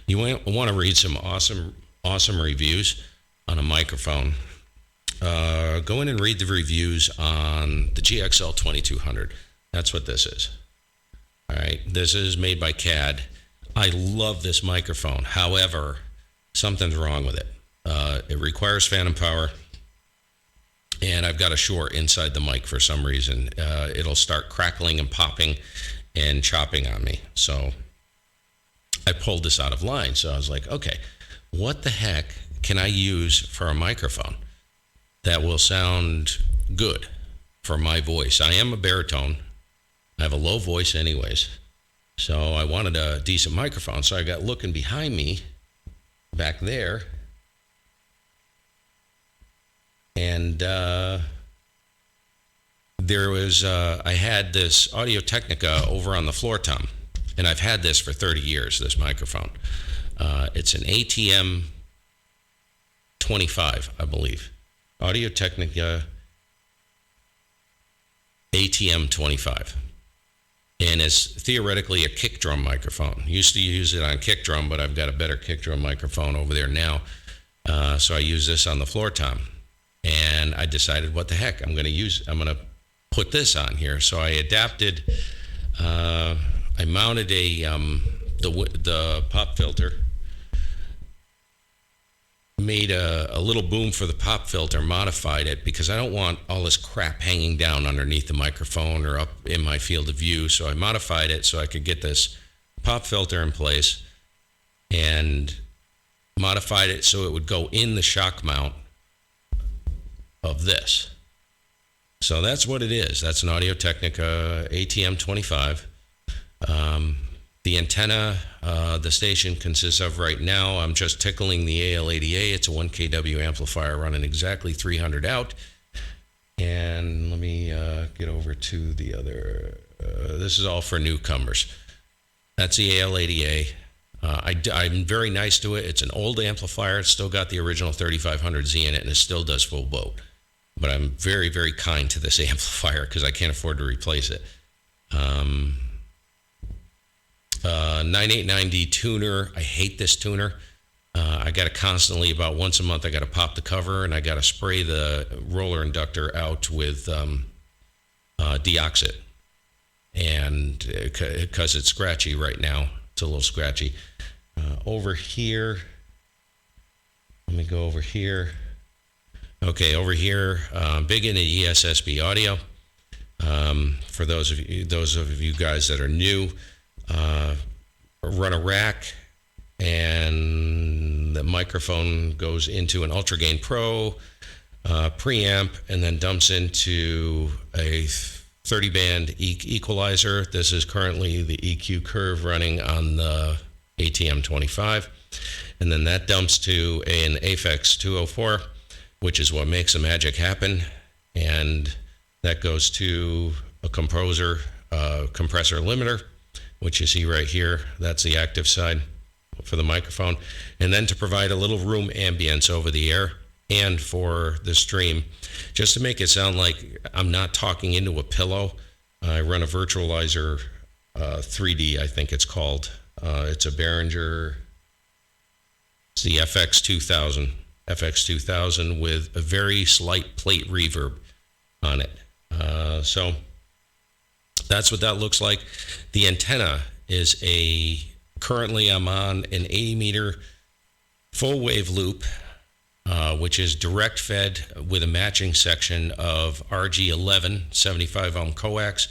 A: You want to read some awesome reviews on a microphone. Go in and read the reviews on the GXL 2200. That's what this is. All right, this is made by CAD. I love this microphone. However, something's wrong with it. It requires phantom power, and I've got a short inside the mic for some reason. It'll start crackling and popping and chopping on me. So I pulled this out of line. So I was like, okay, what the heck can I use for a microphone that will sound good for my voice? I am a baritone. I have a low voice anyways. So I wanted a decent microphone. So I got looking behind me back there. And there was, I had this Audio-Technica over on the floor tom. And I've had this for 30 years, this microphone. It's an ATM 25, I believe. Audio-Technica ATM 25. And it's theoretically a kick drum microphone. Used to use it on kick drum, but I've got a better kick drum microphone over there now. So I use this on the floor tom. And I decided, what the heck, I'm going to put this on here. So I adapted, I mounted the pop filter, made a little boom for the pop filter, modified it because I don't want all this crap hanging down underneath the microphone or up in my field of view. So I modified it so I could get this pop filter in place and modified it so it would go in the shock mount of this. So that's what it is. That's an Audio-Technica ATM 25. The antenna the station consists of right now, I'm just tickling the AL80A. It's a 1 kW amplifier running exactly 300 out. And let me get over to the other. This is all for newcomers. That's the AL80A. I'm very nice to it. It's an old amplifier. It's still got the original 3500Z in it, and it still does full boat. But I'm very, very kind to this amplifier because I can't afford to replace it. 9890 tuner. I hate this tuner. I got to constantly, about once a month, I got to pop the cover and I got to spray the roller inductor out with DXing. And because it's scratchy right now, it's a little scratchy. Over here, let me go over here. Okay, over here, big into ESSB audio. For those of you guys that are new, run a rack, and the microphone goes into an Ultra Gain Pro preamp, and then dumps into a 30-band equalizer. This is currently the EQ curve running on the ATM 25, and then that dumps to an Aphex 204, which is what makes the magic happen, and that goes to a compressor limiter, which you see right here. That's the active side for the microphone. And then to provide a little room ambience over the air and for the stream, just to make it sound like I'm not talking into a pillow, I run a virtualizer 3D, I think it's called. It's a Behringer, it's the FX2000 with a very slight plate reverb on it. So that's what that looks like. The antenna is currently I'm on an 80 meter full wave loop, which is direct fed with a matching section of RG11 75 ohm coax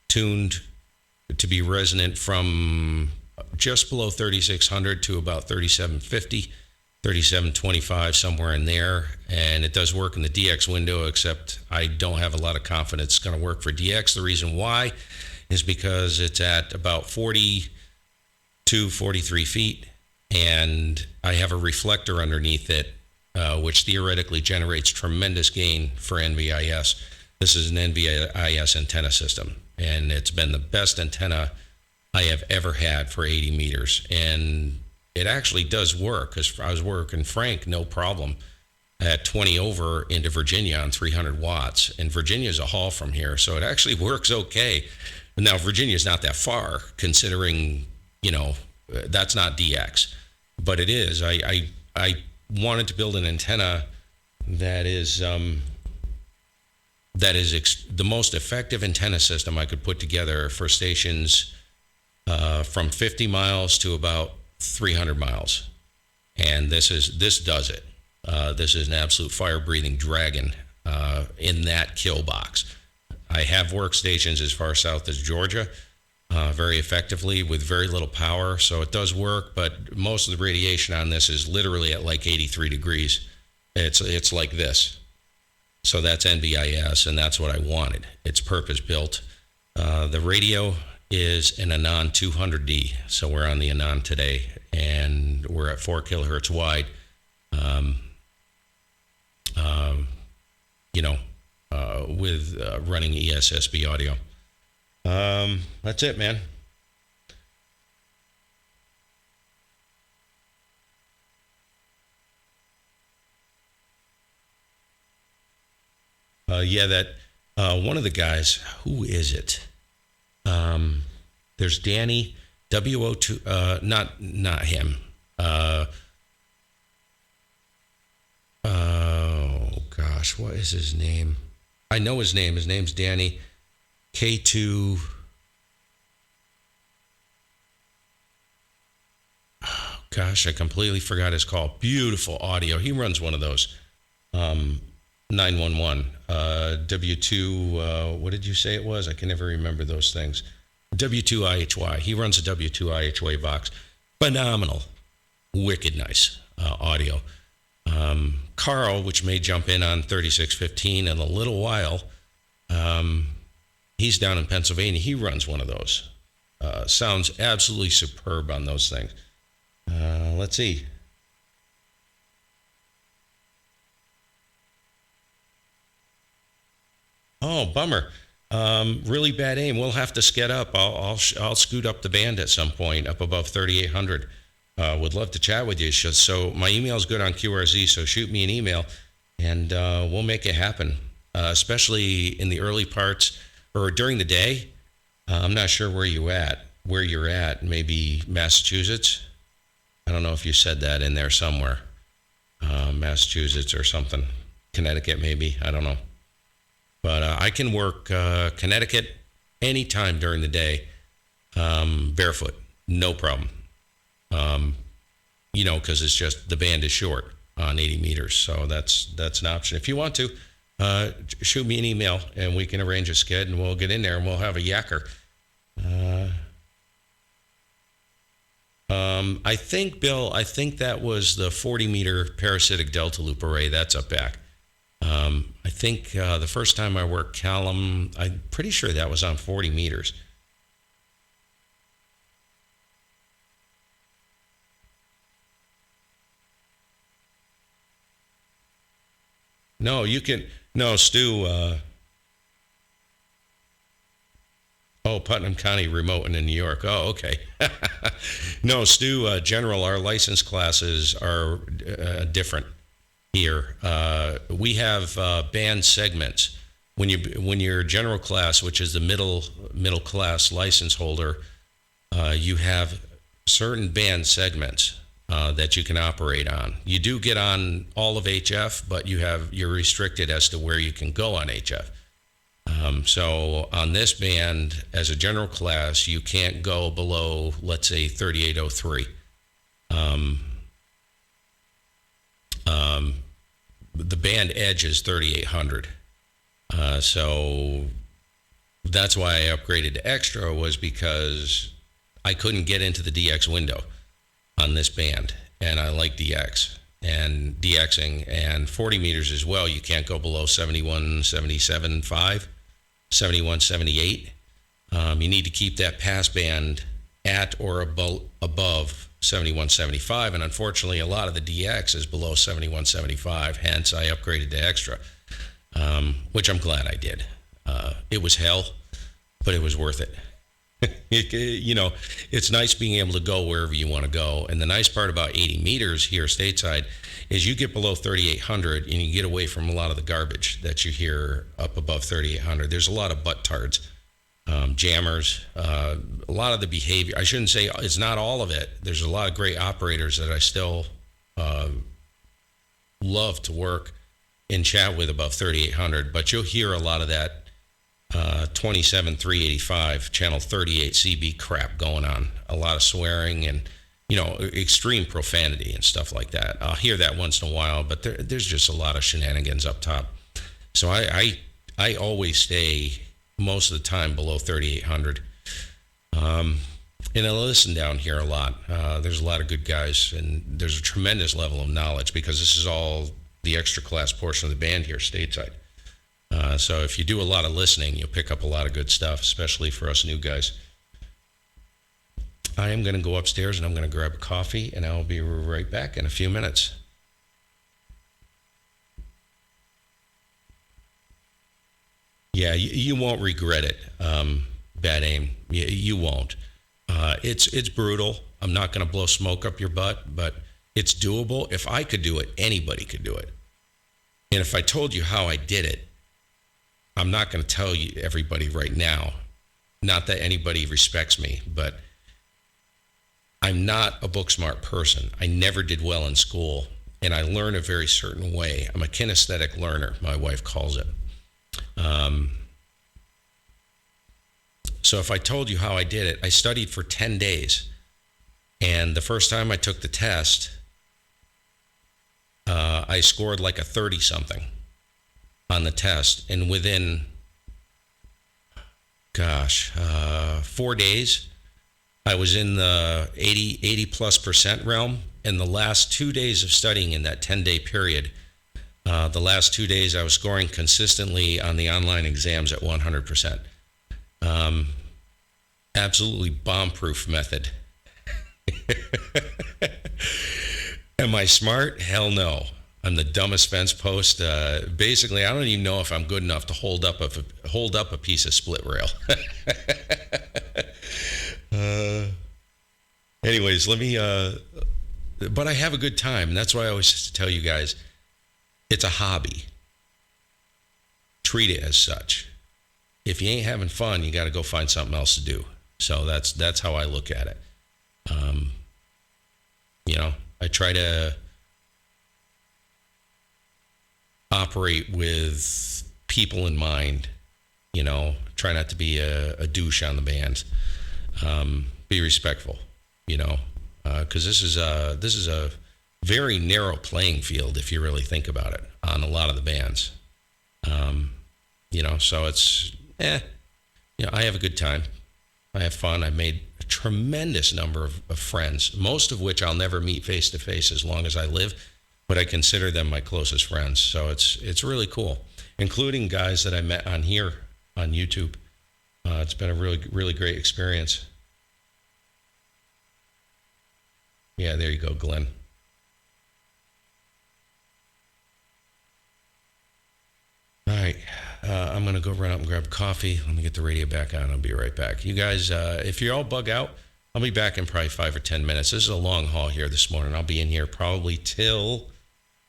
A: tuned to be resonant from just below 3600 to about 3750, 3725, somewhere in there. And it does work in the DX window, except I don't have a lot of confidence it's going to work for DX. The reason why is because it's at about 42, 43 feet, and I have a reflector underneath it, which theoretically generates tremendous gain for NVIS. This is an NVIS antenna system, and it's been the best antenna I have ever had for 80 meters. And it actually does work, because I was working Frank, no problem, at 20 over into Virginia on 300 watts. And Virginia's a haul from here, so it actually works okay. Now, Virginia's not that far, considering, that's not DX. But it is. I wanted to build an antenna that is the most effective antenna system I could put together for stations from 50 miles to about 300 miles. And this does it. This is an absolute fire-breathing dragon in that kill box. I have workstations as far south as Georgia, very effectively with very little power, so it does work, but most of the radiation on this is literally at like 83 degrees. It's like this. So that's NVIS, and that's what I wanted. It's purpose-built. The radio is an Anon 200D, so we're on the Anon today, and we're at 4 kilohertz wide. With running ESSB audio. That's it, man. One of the guys, who is it? There's Danny, WO2, not him. Oh gosh, what is his name? I know his name. His name's Danny. K2. Oh gosh, I completely forgot his call. Beautiful audio. He runs one of those. 911. W2. What did you say it was? I can never remember those things. W2IHY. He runs a W2IHY box. Phenomenal. Wicked nice audio. Carl, which may jump in on 3615 in a little while, he's down in Pennsylvania. He runs one of those. Sounds absolutely superb on those things. Let's see. Oh, bummer. Really bad aim. We'll have to sked up. I'll scoot up the band at some point, up above 3,800. Would love to chat with you. So my email is good on QRZ, so shoot me an email, and we'll make it happen, especially in the early parts or during the day. I'm not sure where you're at, maybe Massachusetts. I don't know if you said that in there somewhere. Massachusetts or something. Connecticut, maybe. I don't know. But I can work Connecticut anytime during the day, barefoot, no problem. Because it's just the band is short on 80 meters, so that's an option. If you want to, shoot me an email and we can arrange a sked and we'll get in there and we'll have a yacker. I think, Bill, that was the 40 meter parasitic delta loop array. That's up back. I think the first time I worked Callum, I'm pretty sure that was on 40 meters. No, Stu. Putnam County remote and in New York. Oh, okay. No, Stu, general, our license classes are different here. We have band segments. When you're general class, which is the middle class license holder, you have certain band segments that you can operate on. You do get on all of HF, but you're restricted as to where you can go on HF. So on this band, as a general class, you can't go below, let's say, 3803. The band edge is 3800. So That's why I upgraded to extra, was because I couldn't get into the DX window on this band, and I like DX and DXing, and 40 meters as well. You can't go below 71.77.5, 71.78. You need to keep that pass band at or above 71.75, and unfortunately a lot of the DX is below 71.75, hence I upgraded to extra, which I'm glad I did. It was hell, but it was worth it. It's nice being able to go wherever you want to go. And the nice part about 80 meters here stateside is you get below 3,800 and you get away from a lot of the garbage that you hear up above 3,800. There's a lot of butt tards, jammers, a lot of the behavior. I shouldn't say it's not all of it. There's a lot of great operators that I still love to work and chat with above 3,800, but you'll hear a lot of that 27.385 channel 38 CB crap going on. A lot of swearing and extreme profanity and stuff like that. I'll hear that once in a while, but there's just a lot of shenanigans up top. So I always stay most of the time below 3,800. And I listen down here a lot. There's a lot of good guys, and there's a tremendous level of knowledge because this is all the extra class portion of the band here stateside. So if you do a lot of listening, you'll pick up a lot of good stuff, especially for us new guys. I am going to go upstairs and I'm going to grab a coffee, and I'll be right back in a few minutes. Yeah, you won't regret it, Bad Aim. You won't. It's brutal. I'm not going to blow smoke up your butt, but it's doable. If I could do it, anybody could do it. And if I told you how I did it, I'm not going to tell you everybody right now. Not that anybody respects me, but I'm not a book smart person. I never did well in school, and I learn a very certain way. I'm a kinesthetic learner, my wife calls it. So if I told you how I did it, I studied for 10 days. And the first time I took the test, I scored like a 30-something on the test. And within, 4 days, I was in the 80+% realm. And the last 2 days of studying in that 10-day period, the last 2 days I was scoring consistently on the online exams at 100%. Absolutely bomb-proof method. Am I smart? Hell no. I'm the dumbest fence post. Basically, I don't even know if I'm good enough to hold up a piece of split rail. Anyways, but I have a good time. And that's why I always tell you guys, it's a hobby. Treat it as such. If you ain't having fun, you got to go find something else to do. So that's how I look at it. I try to operate with people in mind. Try not to be a douche on the bands. Be respectful. Because this is a very narrow playing field if you really think about it on a lot of the bands. So it's I have a good time. I have fun. I've made a tremendous number of friends, most of which I'll never meet face to face as long as I live, but I consider them my closest friends. So it's really cool, including guys that I met on here on YouTube. It's been a really, really great experience. Yeah, there you go, Glenn. All right. I'm going to go run out and grab coffee. Let me get the radio back on. I'll be right back. You guys, if you all bug out, I'll be back in probably 5 or 10 minutes. This is a long haul here this morning. I'll be in here probably till,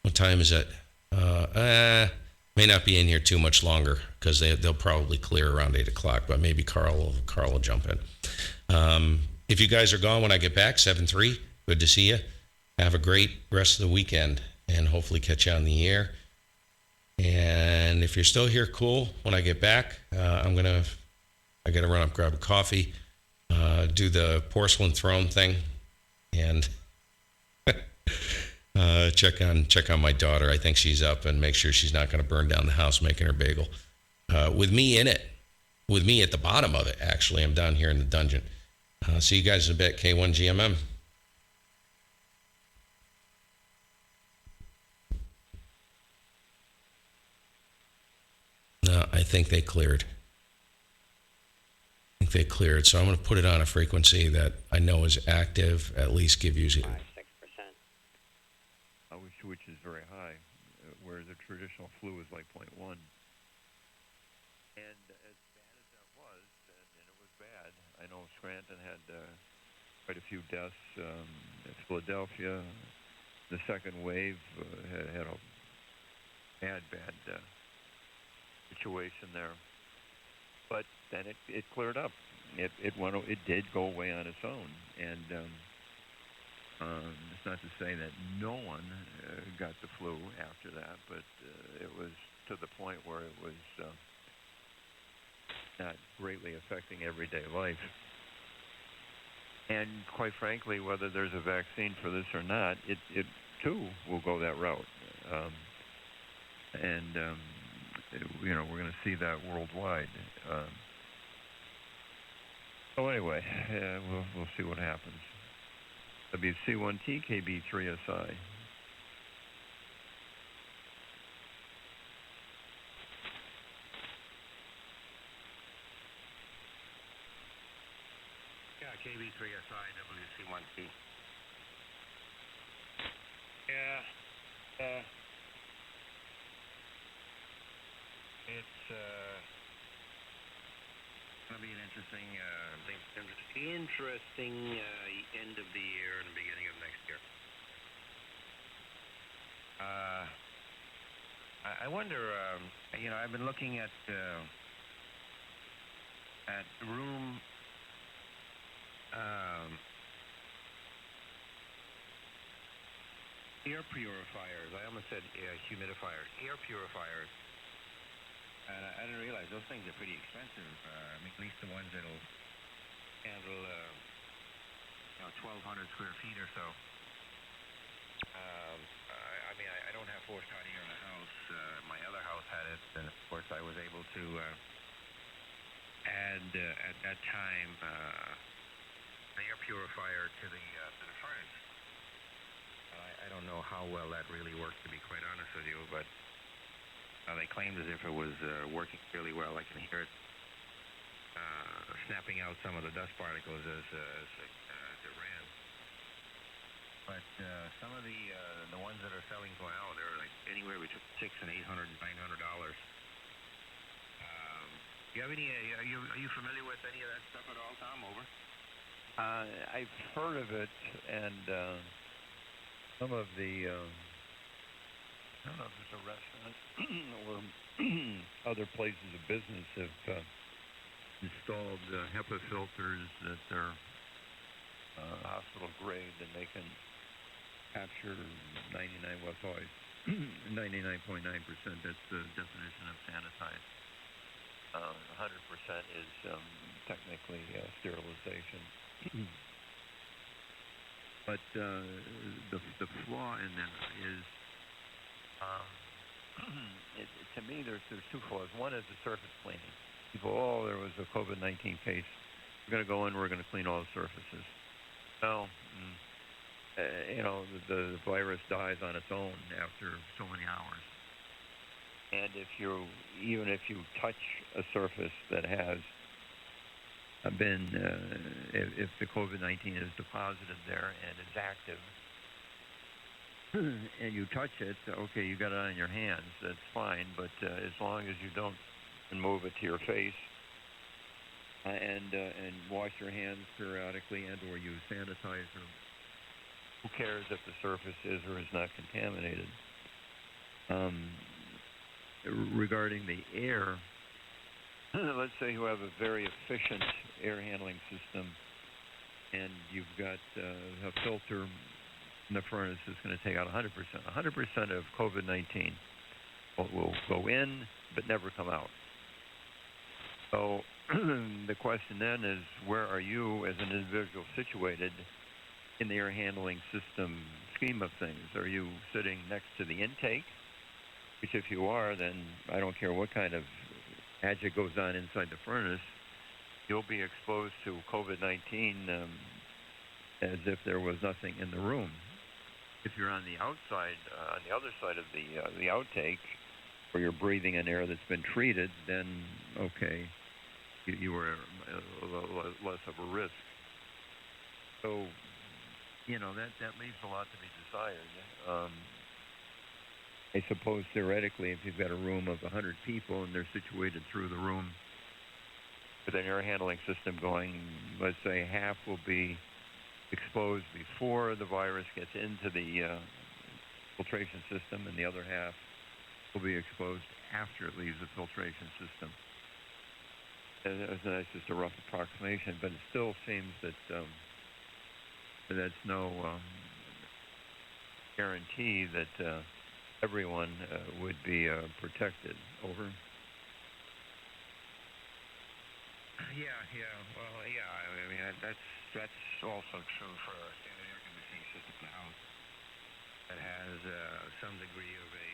A: what time is it? May not be in here too much longer because they'll probably clear around 8 o'clock, but maybe Carl will jump in. If you guys are gone when I get back, 7-3, good to see you. Have a great rest of the weekend and hopefully catch you on the air. And if you're still here, cool. When I get back, I gotta run up, grab a coffee, do the porcelain throne thing, and check on my daughter. I think she's up, and make sure she's not going to burn down the house making her bagel with me in it. with me at the bottom of it. Actually, I'm down here in the dungeon. See you guys in a bit. K1GMM. No, I think they cleared. So I'm going to put it on a frequency that I know is active, at least give you
D: 6%.
E: Which is very high, where the traditional flu is like 0.1. And as bad as that was, and it was bad, I know Scranton had quite a few deaths. Philadelphia, the second wave, had a bad situation there. But then it cleared up. It did go away on its own, and it's not to say that no one got the flu after that, but it was to the point where it was not greatly affecting everyday life. And quite frankly, whether there's a vaccine for this or not, it too will go that route. We're going to see that worldwide. So anyway, we'll see what happens. WC1T, KB3SI.
B: Yeah, KB3SI, WC1T. Yeah. It's going to be an interesting end of the year and the beginning of next year. I wonder, I've been looking at room air purifiers. I almost said humidifiers. Air purifiers. And I didn't realize those things are pretty expensive. At least the ones that'll handle 1,200 square feet or so. I don't have forced hot air in the house. My other house had it, and of course I was able to add at that time an air purifier to the furnace. I don't know how well that really worked, to be quite honest with you, but they claimed as if it was working really well. I can hear it snapping out some of the dust particles as it ran. But some of the ones that are selling for now, they're like anywhere between $600 and $800 and $900. Do you have any? Are you familiar with any of that stuff at all, Tom? Over.
E: I've heard of it, and some of the. I don't know if it's a restaurant or other places of business have installed HEPA filters that are hospital grade, and they can capture 99.9%. That's the definition of sanitized. 100% is technically sterilization. But the flaw in that is. To me, there's two flaws. One is the surface cleaning. People, there was a COVID-19 case. We're going to go in. We're going to clean all the surfaces. No, the virus dies on its own after so many hours. And even if you touch a surface that has been, if the COVID-19 is deposited there and is active, and you touch it, okay, you got it on your hands, that's fine, but as long as you don't move it to your face and wash your hands periodically and or use sanitizer, who cares if the surface is or is not contaminated? Regarding the air, let's say you have a very efficient air handling system and you've got a filter in the furnace is going to take out 100%. 100% of COVID-19 will go in but never come out. So the question then is, where are you as an individual situated in the air handling system scheme of things? Are you sitting next to the intake? Which if you are, then I don't care what kind of as it goes on inside the furnace, you'll be exposed to COVID-19 as if there was nothing in the room. If you're on the outside, on the other side of the outtake, where you're breathing in air that's been treated, then okay, you were less of a risk. So, that leaves a lot to be desired. I suppose theoretically, if you've got a room of 100 people and they're situated through the room with an air handling system going, let's say half will be exposed before the virus gets into the filtration system, and the other half will be exposed after it leaves the filtration system. That's just a rough approximation, but it still seems that that's no guarantee that everyone would be protected. Over.
D: I mean, that's also true for a standard air conditioning system in the house that has some degree of a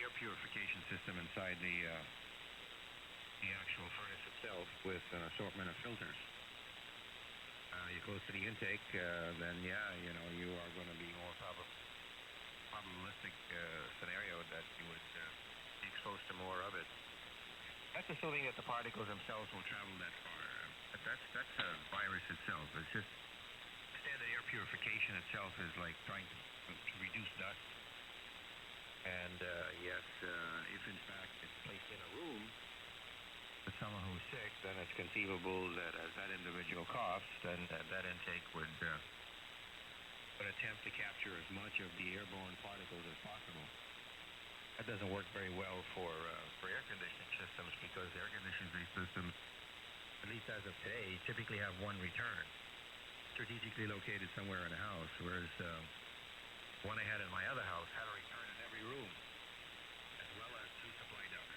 D: air purification system inside the actual furnace itself with an assortment of filters. You're close to the intake, then you are going to be more probabilistic scenario that you would be exposed to more of it. That's assuming that the particles themselves will travel that far. But that's a virus itself. It's just standard air purification itself is like trying to reduce dust. And yes, if in fact it's placed in a room with someone who's sick, then it's conceivable that as that individual coughs, then that intake would attempt to capture as much of the airborne particles as possible. That doesn't work very well for air conditioning systems, because air conditioning systems, at least as of today, typically have one return, strategically located somewhere in the house, whereas one I had in my other house had a return in every room, as well as two supply ducts.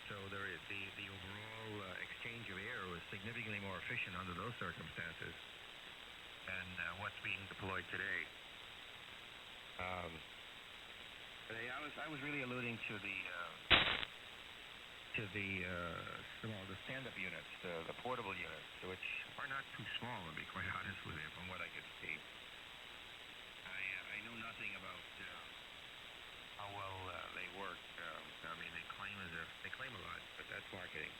D: So the overall exchange of air was significantly more efficient under those circumstances than what's being deployed today. But I was really alluding to the stand-up units, the portable units, which are not too small, to be quite honest with you, from what I could see. I know nothing about how well they work. I mean, they claim a lot, but that's marketing.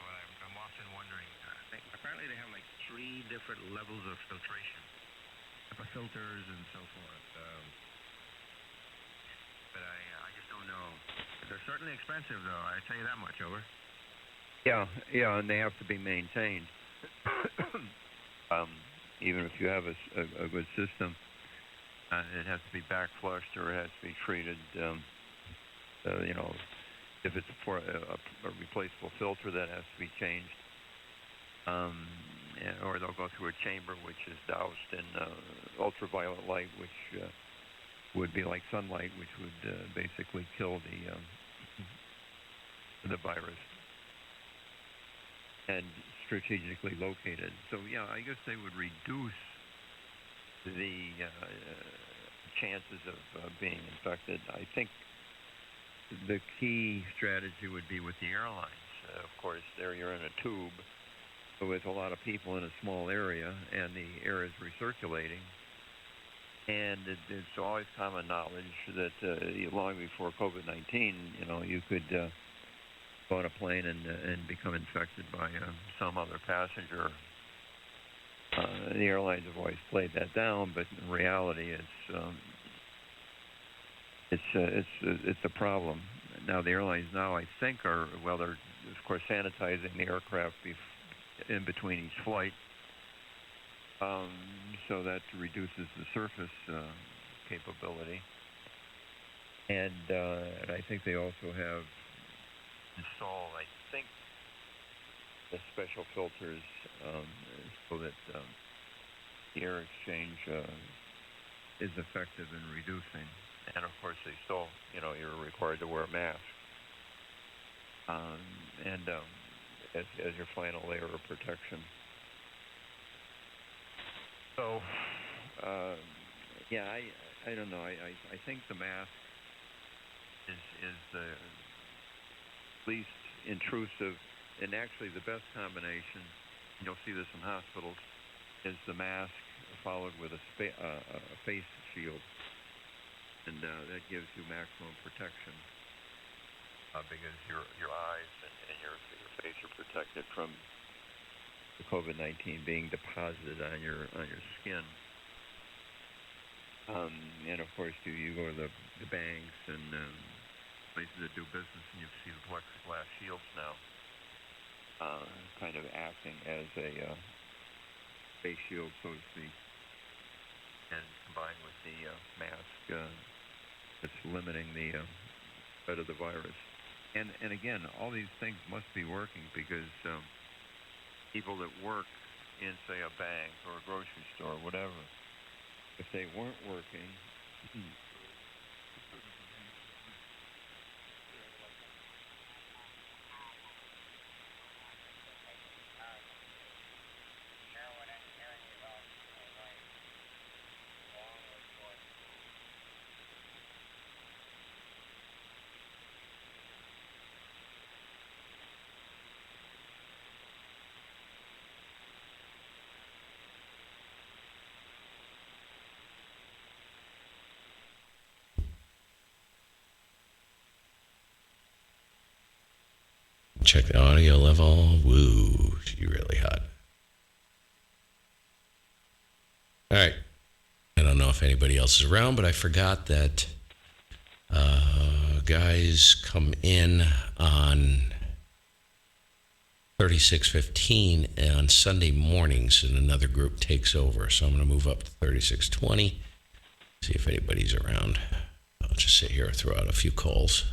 D: But I'm often wondering. Apparently, they have like 3 different levels of filtration, HEPA filters and so forth. But I just don't know. They're certainly expensive, though. I tell you that much. Over.
E: Yeah, and they have to be maintained. Even if you have a good system, it has to be back flushed, or it has to be treated. If it's for a replaceable filter, that has to be changed. Or they'll go through a chamber which is doused in ultraviolet light, which would be like sunlight, which would basically kill the virus, and strategically located. So yeah, I guess they would reduce the chances of being infected. I think the key strategy would be with the airlines. Of course, there you're in a tube with a lot of people in a small area, and the air is recirculating. And it's always common knowledge that long before COVID-19, you could go on a plane and become infected by some other passenger. The airlines have always played that down, but in reality, it's a problem. Now the airlines I think they're of course sanitizing the aircraft in between each flight, so that reduces the surface capability. And I think they also have installed, I think, the special filters so that the air exchange is effective in reducing. And of course, they still, you're required to wear a mask. As your final layer of protection. So, I I don't know. I think the mask is the least intrusive, and actually the best combination. You'll see this in hospitals, is the mask followed with a face shield, and that gives you maximum protection because your eyes and your face are protected from the COVID-19 being deposited on your skin. And of course, you go to the banks and places that do business, and you see the plexiglass shields now, kind of acting as a face shield, so to speak, and combined with the mask, it's limiting the spread of the virus. And again, all these things must be working because people that work in, say, a bank or a grocery store or whatever, if they weren't working,
A: Check the audio level. Woo, she's really hot. All right. I don't know if anybody else is around, but I forgot that guys come in on 3615 on Sunday mornings, and another group takes over. So I'm going to move up to 3620, see if anybody's around. I'll just sit here and throw out a few calls.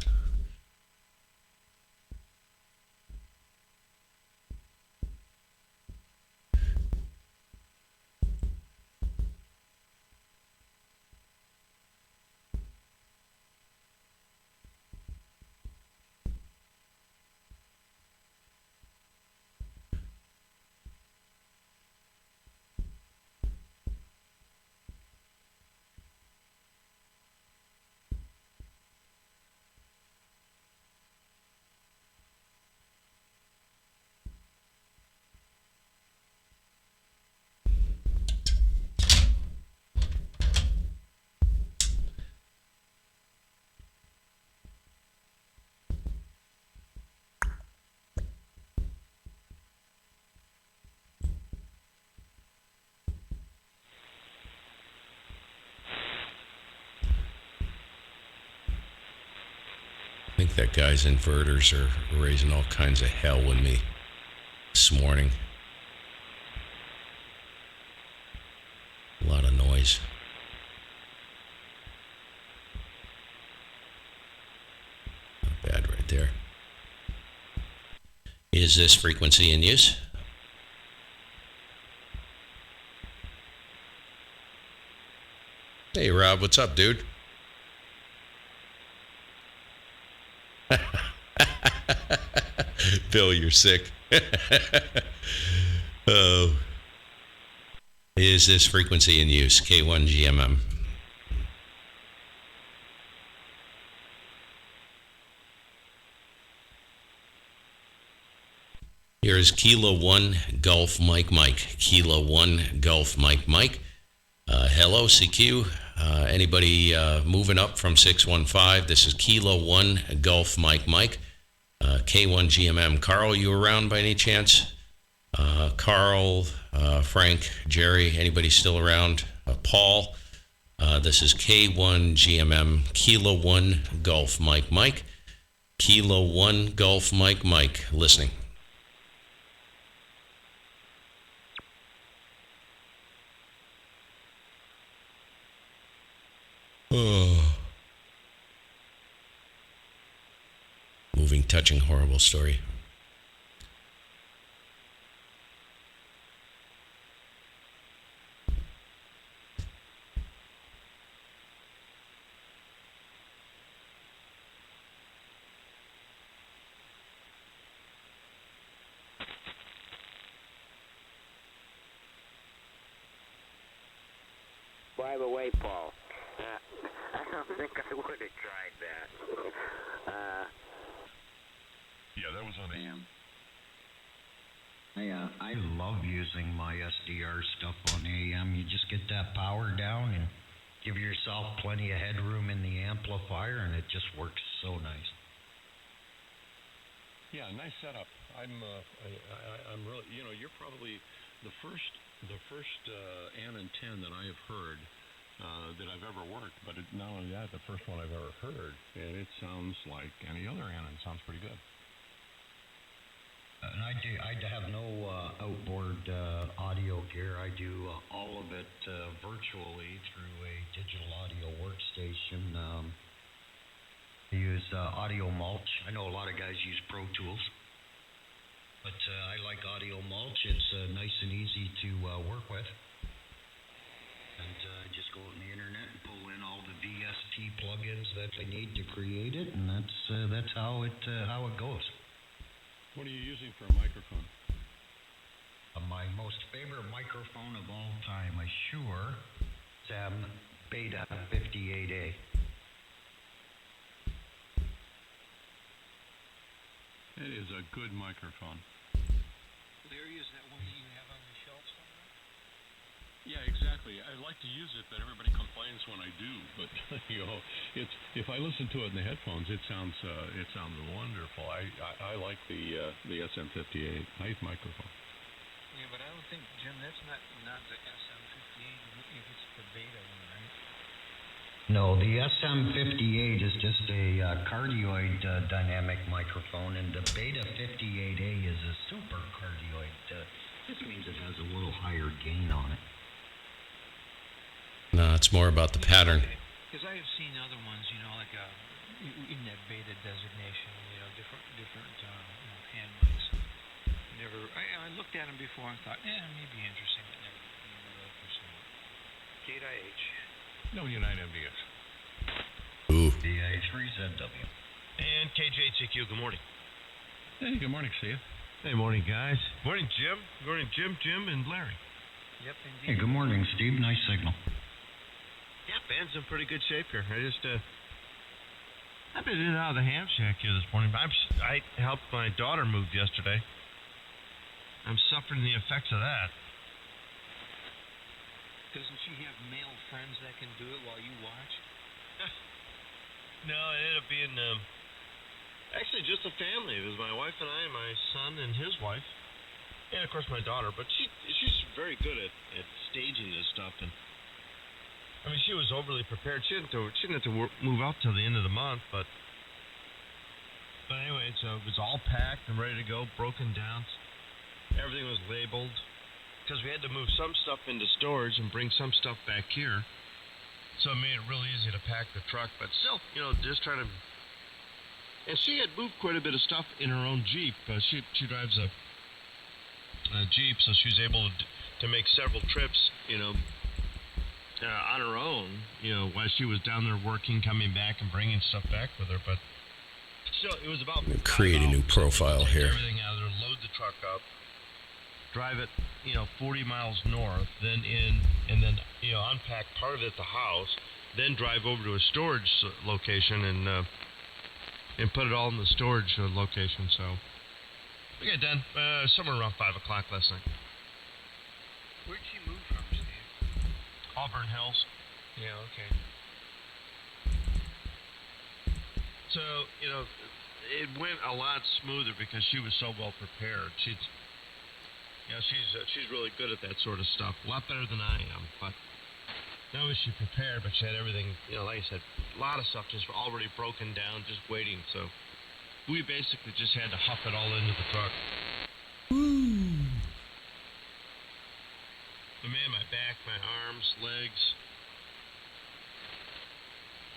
A: I think that guy's inverters are raising all kinds of hell with me this morning. A lot of noise. Not bad right there. Is this frequency in use? Hey, Rob, what's up, dude? Bill, you're sick. Oh. Is this frequency in use? K1GMM. Here is Kilo 1 Golf Mike Mike. Kilo 1 Golf Mike Mike. Hello, CQ. Anybody moving up from 615? This is Kilo 1 Golf Mike Mike. K1GMM. Carl, you around by any chance? Carl, Frank, Jerry, anybody still around? Paul, this is K1GMM, Kilo 1 Golf Mike Mike. Kilo 1 Golf Mike Mike. Listening. Oh. Moving, touching, horrible story.
F: By the way, Paul,
B: don't think I would have tried that.
F: Yeah, that was on AM.
G: I love using my SDR stuff on AM. You just get that power down and give yourself plenty of headroom in the amplifier, and it just works so nice.
F: Yeah, nice setup. I'm really, you're probably the first Anon 10 that I have heard that I've ever worked. But not only that, the first one I've ever heard, and it sounds like any other Anon. Sounds pretty good.
G: And I have no outboard audio gear. I do all of it virtually through a digital audio workstation. I use audio mulch. I know a lot of guys use Pro Tools, but I like audio mulch. It's nice and easy to work with. And I just go on the internet and pull in all the VST plugins that I need to create it, and that's how it goes.
F: What are you using for a microphone?
G: My most favorite microphone of all time, a Shure Sam Beta 58A.
F: It is a good microphone.
C: Larry, is that one that you have on the shelf somewhere?
F: Yeah, exactly. I like to use it, but everybody complains when I do. But it's if I listen to it in the headphones, it sounds wonderful. I like the SM58 nice microphone.
C: Yeah, but I don't think, Jim, that's not the SM58. If it's the beta one, right?
G: No, the SM58 is just a cardioid dynamic microphone, and the Beta 58A is a super cardioid. This means it has a little higher gain on it.
A: No, it's more about the pattern.
C: Because I have seen other ones, like in that beta designation, different hand mics. I looked at them before and thought, it may be interesting, but never really pursued it. Gate IH.
F: W9MDS.
A: Ooh.
G: DA3ZW.
H: And KJ8CQ, good morning.
F: Hey, good morning, Steve.
H: Hey, morning, guys. Morning, Jim. Morning, Jim, and Larry.
C: Yep, indeed.
G: Hey, good morning, Steve. Nice signal.
H: Yeah, band's in pretty good shape here. I've been in and out of the ham shack here this morning. I helped my daughter move yesterday. I'm suffering the effects of that.
C: Doesn't she have male friends that can do it while you watch?
H: No, it ended up being actually just a family. It was my wife and I, my son and his wife, and of course my daughter. But she's very good at staging this stuff, and I mean she was overly prepared. She didn't have to move out till the end of the month, but anyway, so it was all packed and ready to go, broken down. Everything was labeled because we had to move some stuff into storage and bring some stuff back here. So it made it really easy to pack the truck, but still, just trying to. And she had moved quite a bit of stuff in her own Jeep. She drives a Jeep, so she was able to make several trips, on her own, while she was down there working, coming back and bringing stuff back with her. But still, it was about
A: Create a new profile
H: take
A: here.
H: everything out of there, load the truck up, drive it, 40 miles north, then unpack part of it at the house, then drive over to a storage location and put it all in the storage location. So we got done somewhere around 5 o'clock last night.
C: Where'd she move from, Steve?
H: Auburn Hills.
C: Yeah, okay.
H: So, it went a lot smoother because she was so well prepared. She's really good at that sort of stuff. A lot better than I am. But not only was she prepared, but she had everything, like I said, a lot of stuff just already broken down, just waiting. So we basically just had to huff it all into the truck. But man, my back, my arms, legs.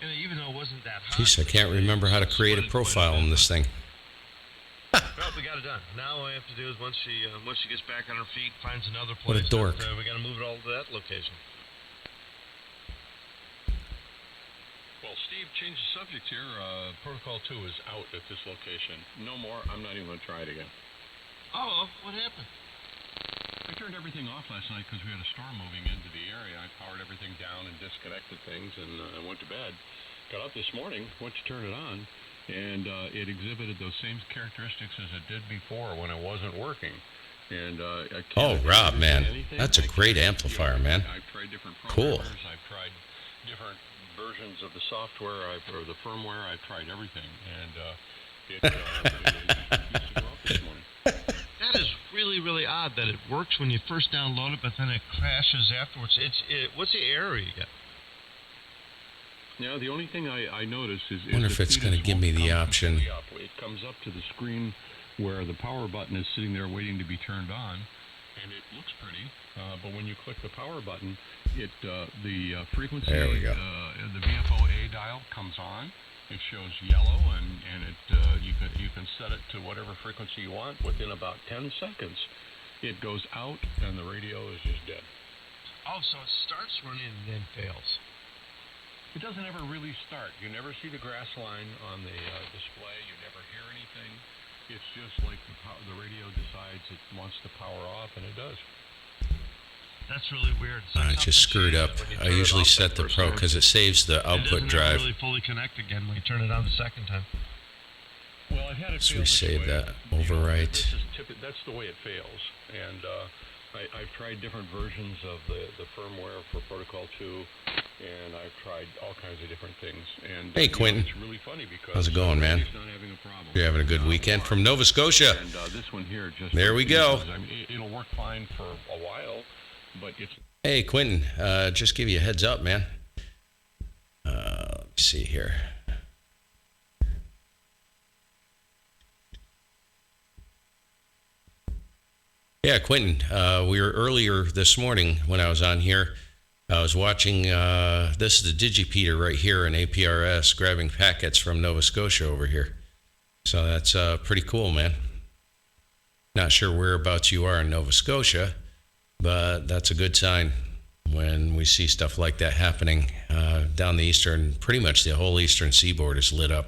H: And even though it wasn't that hot.
A: Jeez, I can't remember how to create a profile in this thing.
H: Well, we got it done. Now all we have to do is once she gets back on her feet, finds another place.
A: What a dork.
H: We got to move it all to that location.
F: Well, Steve, change the subject here. Protocol 2 is out at this location. No more. I'm not even going to try it again.
H: Oh, what happened?
F: I turned everything off last night because we had a storm moving into the area. I powered everything down and disconnected things, and I went to bed. got up this morning, went to turn it on, and it exhibited those same characteristics as it did before when it wasn't working. And I can't
A: Rob, man,
F: anything.
A: that's a great amplifier, man.
F: I've tried different
A: Cool.
F: programmers. I've tried different versions of the software or the firmware. I've tried everything, and it refused to go up this morning.
H: That is really, really odd that it works when you first download it, but then it crashes afterwards. What's the error you get?
F: Yeah, the only thing I notice is
A: wonder if it's going to give me the option.
F: It comes up to the screen where the power button is sitting there waiting to be turned on, and it looks pretty. But when you click the power button, the frequency,
A: there we go.
F: The VFO-A dial comes on. It shows yellow, and you can set it to whatever frequency you want. Within about 10 seconds, it goes out, and the radio is just dead.
H: Oh, so it starts running and then fails.
F: It doesn't ever really start. You never see the grass line on the display. You never hear anything. It's just like the radio decides it wants to power off, and it does.
H: That's really weird.
A: I just screwed up. I usually set the Pro because it saves the output drive.
H: It doesn't really fully connect again when you turn it on the second time.
F: Well, I've had it
A: Let's
F: fail this
A: resave
F: way.
A: that. Overwrite.
F: That's the way it fails. And I've tried different versions of the firmware for Protocol 2, and I've tried all kinds of different things. And
A: Hey, Quentin.
F: It's really funny because
A: How's it going, man?
F: it's not having a problem.
A: You're having a good weekend from Nova Scotia.
F: And this one here just
A: There we go.
F: refuses. I mean, it'll work fine for a while, but it's
A: Hey, Quentin, just give you a heads up, man. Let's see here. Yeah, Quentin, we were earlier this morning when I was on here. I was watching, this is the Digipeater right here in APRS, grabbing packets from Nova Scotia over here. So that's pretty cool, man. Not sure whereabouts you are in Nova Scotia, but that's a good sign when we see stuff like that happening down the eastern, pretty much the whole eastern seaboard is lit up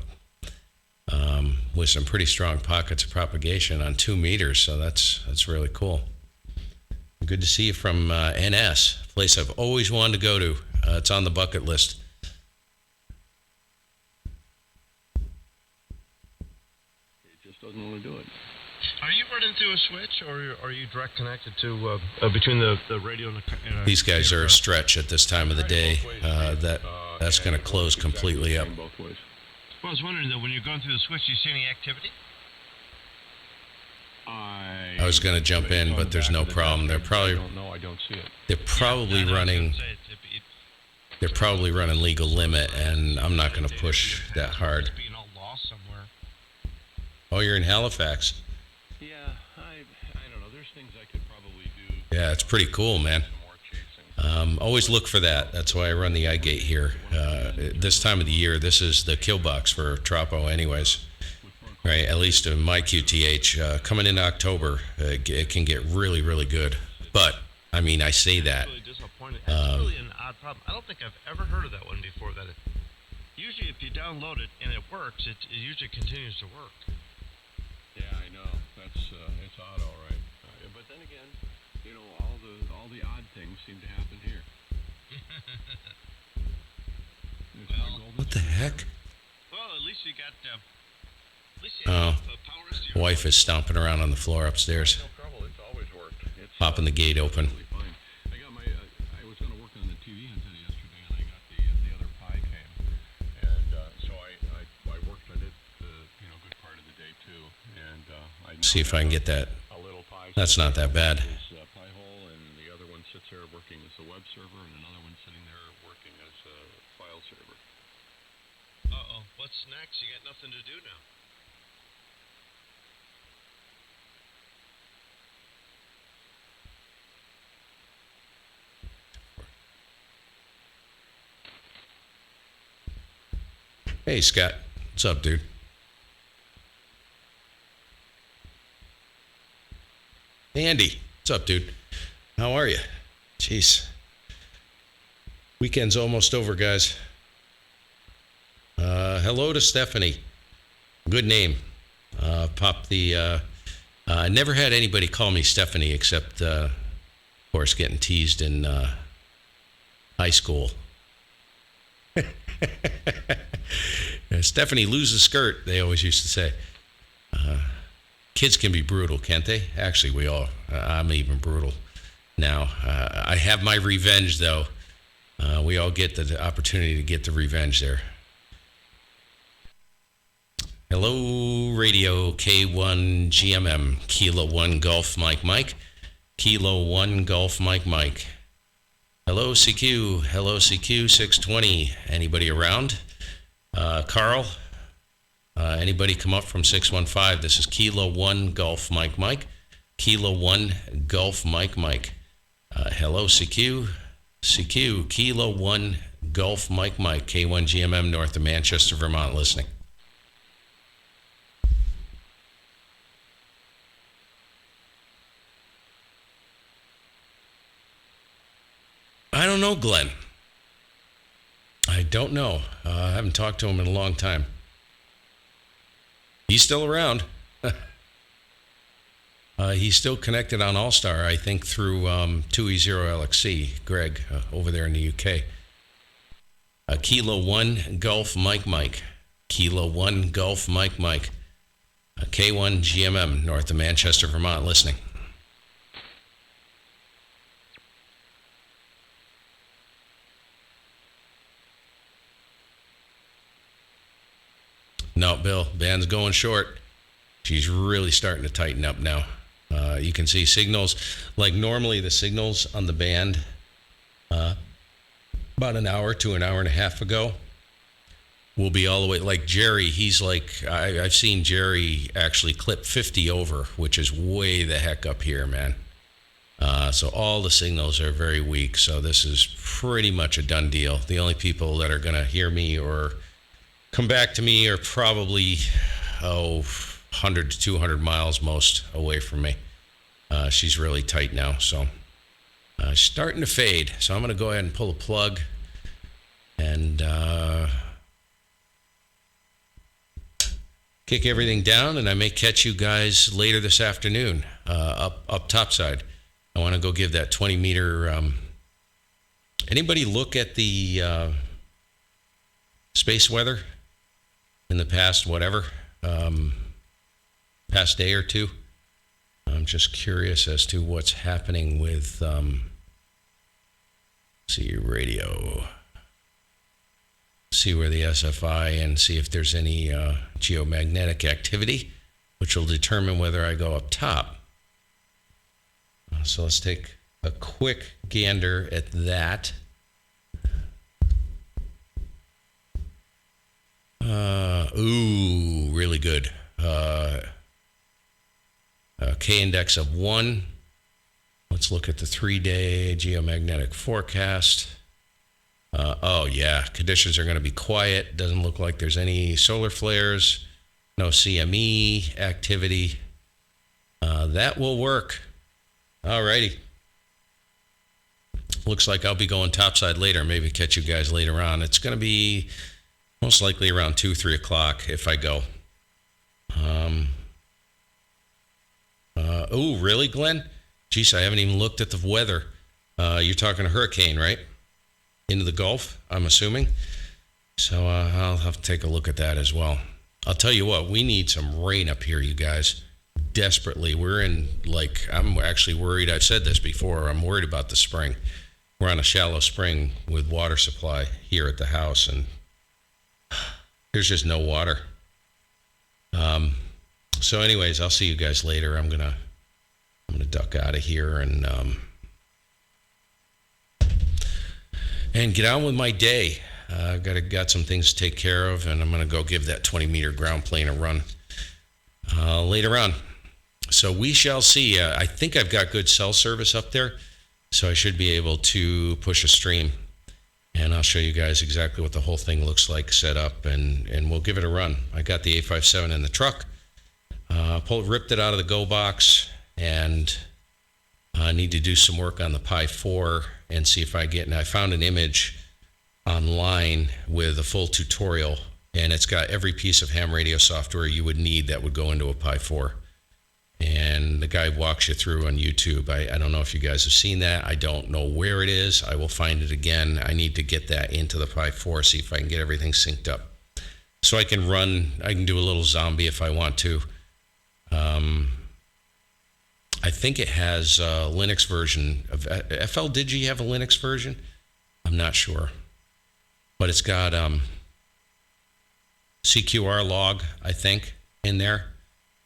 A: with some pretty strong pockets of propagation on 2 meters. So that's really cool. Good to see you from NS, a place I've always wanted to go to. It's on the bucket list.
F: it just doesn't want to do it.
H: Are you running through a switch, or are you direct connected to between the radio and the?
A: These guys are a stretch at this time of the day. That's going to close completely up.
F: Both ways.
H: Well, I was wondering though, when you're going through the switch, do you see any activity?
A: I was going to jump in, but there's no problem. They're probably
F: I don't see it.
A: they're probably running. They're probably running legal limit, and I'm not going to push that hard.
H: It's being all lost somewhere.
A: Oh, you're in Halifax.
F: Yeah, I don't know. There's things I could probably do.
A: Yeah, it's pretty cool, man.
F: Some more chasing.
A: Always look for that. That's why I run the iGate here. This time of the year, this is the kill box for Tropo anyways. Right, at least in my QTH. Coming into October, it can get really, really good. But, I mean, I say that.
H: Really disappointed. It's really an odd problem. I don't think I've ever heard of that one before. Usually if you download it and it works, it usually continues to work.
F: Yeah, I know. That's it's odd, all right. But then again, you know, all the odd things seem to happen here.
A: What the heck?
H: Well, at least you got.
A: Oh, wife is stomping around on the floor upstairs,
F: No trouble. It's always worked. It's
A: popping the gate open.
F: totally fine. I got I was going to work on the TV antenna yesterday, and I got the other Pi came, and so I worked on it good part of the day too, and I now
A: See if I can get that.
F: a little Pi.
A: That's not that bad.
F: Is Pi hole, and the other one sits there working as a web server, and another one sitting there working as a file server.
H: Uh-oh. What's next? You got nothing to do now.
A: Hey, Scott. What's up, dude? Hey, Andy. What's up, dude? How are you? Jeez. Weekend's almost over, guys. Hello to Stephanie. Good name. Pop the... I never had anybody call me Stephanie except, of course, getting teased in high school. Stephanie, lose the skirt, they always used to say. Kids can be brutal, can't they? Actually, I'm even brutal now. I have my revenge, though. We all get the opportunity to get the revenge there. Hello, Radio K1 GMM, Kilo 1 Golf Mike. Kilo 1 Golf Mike. Hello, CQ. Hello, CQ 620. Anybody around? Carl? Anybody come up from 615? This is Kilo 1 Golf Mike. Kilo 1 Golf Mike. Hello, CQ. CQ, Kilo 1 Golf Mike. K1 GMM north of Manchester, Vermont, listening. I don't know, Glenn. I don't know. I haven't talked to him in a long time. He's still around. He's still connected on All-Star, I think, through 2E0LXC, Greg, over there in the UK. Kilo 1 Golf Mike. Kilo 1 Golf Mike. K1 GMM, north of Manchester, Vermont, listening. No, Bill, band's going short. She's really starting to tighten up now. You can see signals, like normally the signals on the band about an hour to an hour and a half ago will be all the way, like Jerry, he's like, I've seen Jerry actually clip 50 over, which is way the heck up here, man. So all the signals are very weak, so this is pretty much a done deal. The only people that are going to hear me or come back to me are probably 100 to 200 miles most away from me. She's really tight now, so starting to fade. So I'm going to go ahead and pull a plug and kick everything down, and I may catch you guys later this afternoon up topside. I want to go give that 20 meter. Anybody look at the space weather in the past, past day or two? I'm just curious as to what's happening with radio. See where the SFI and see if there's any geomagnetic activity, which will determine whether I go up top. So let's take a quick gander at that. Really good. K-index of 1. Let's look at the 3-day geomagnetic forecast. Conditions are going to be quiet. Doesn't look like there's any solar flares, no CME activity. That will work. Alrighty. Looks like I'll be going topside later. Maybe catch you guys later on. It's going to be most likely around 2-3 o'clock if I go. Really, Glenn? Geez, I haven't even looked at the weather. You're talking a hurricane, right? Into the Gulf, I'm assuming. So I'll have to take a look at that as well. I'll tell you what, we need some rain up here, you guys. Desperately. I'm actually worried. I've said this before. I'm worried about the spring. We're on a shallow spring with water supply here at the house, and there's just no water. So anyways, I'll see you guys later. I'm gonna duck out of here and get on with my day. Got some things to take care of, and I'm gonna go give that 20 meter ground plane a run later on. So we shall see. I think I've got good cell service up there, so I should be able to push a stream, and I'll show you guys exactly what the whole thing looks like set up, and we'll give it a run. I got the A57 in the truck. Ripped it out of the Go box, and I need to do some work on the Pi 4 and see if I found an image online with a full tutorial, and it's got every piece of ham radio software you would need that would go into a Pi 4. And the guy walks you through on YouTube. I don't know if you guys have seen that. I don't know where it is. I will find it again. I need to get that into the Pi 4, see if I can get everything synced up. So I can do a little zombie if I want to. I think it has a Linux version of FL Digi have a Linux version? I'm not sure. But it's got CQR log, I think, in there,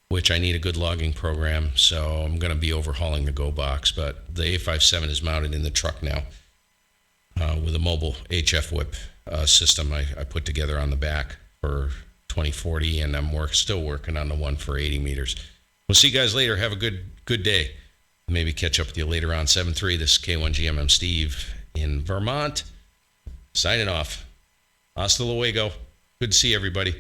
A: which I need a good logging program. So I'm going to be overhauling the Go box. But the A57 is mounted in the truck now with a mobile HF whip system I put together on the back for 2040, and I'm still working on the one for 80 meters. We'll see you guys later. Have a good day. Maybe catch up with you later on. 7-3, this is K1GMM Steve in Vermont. Signing off. Hasta luego. Good to see everybody.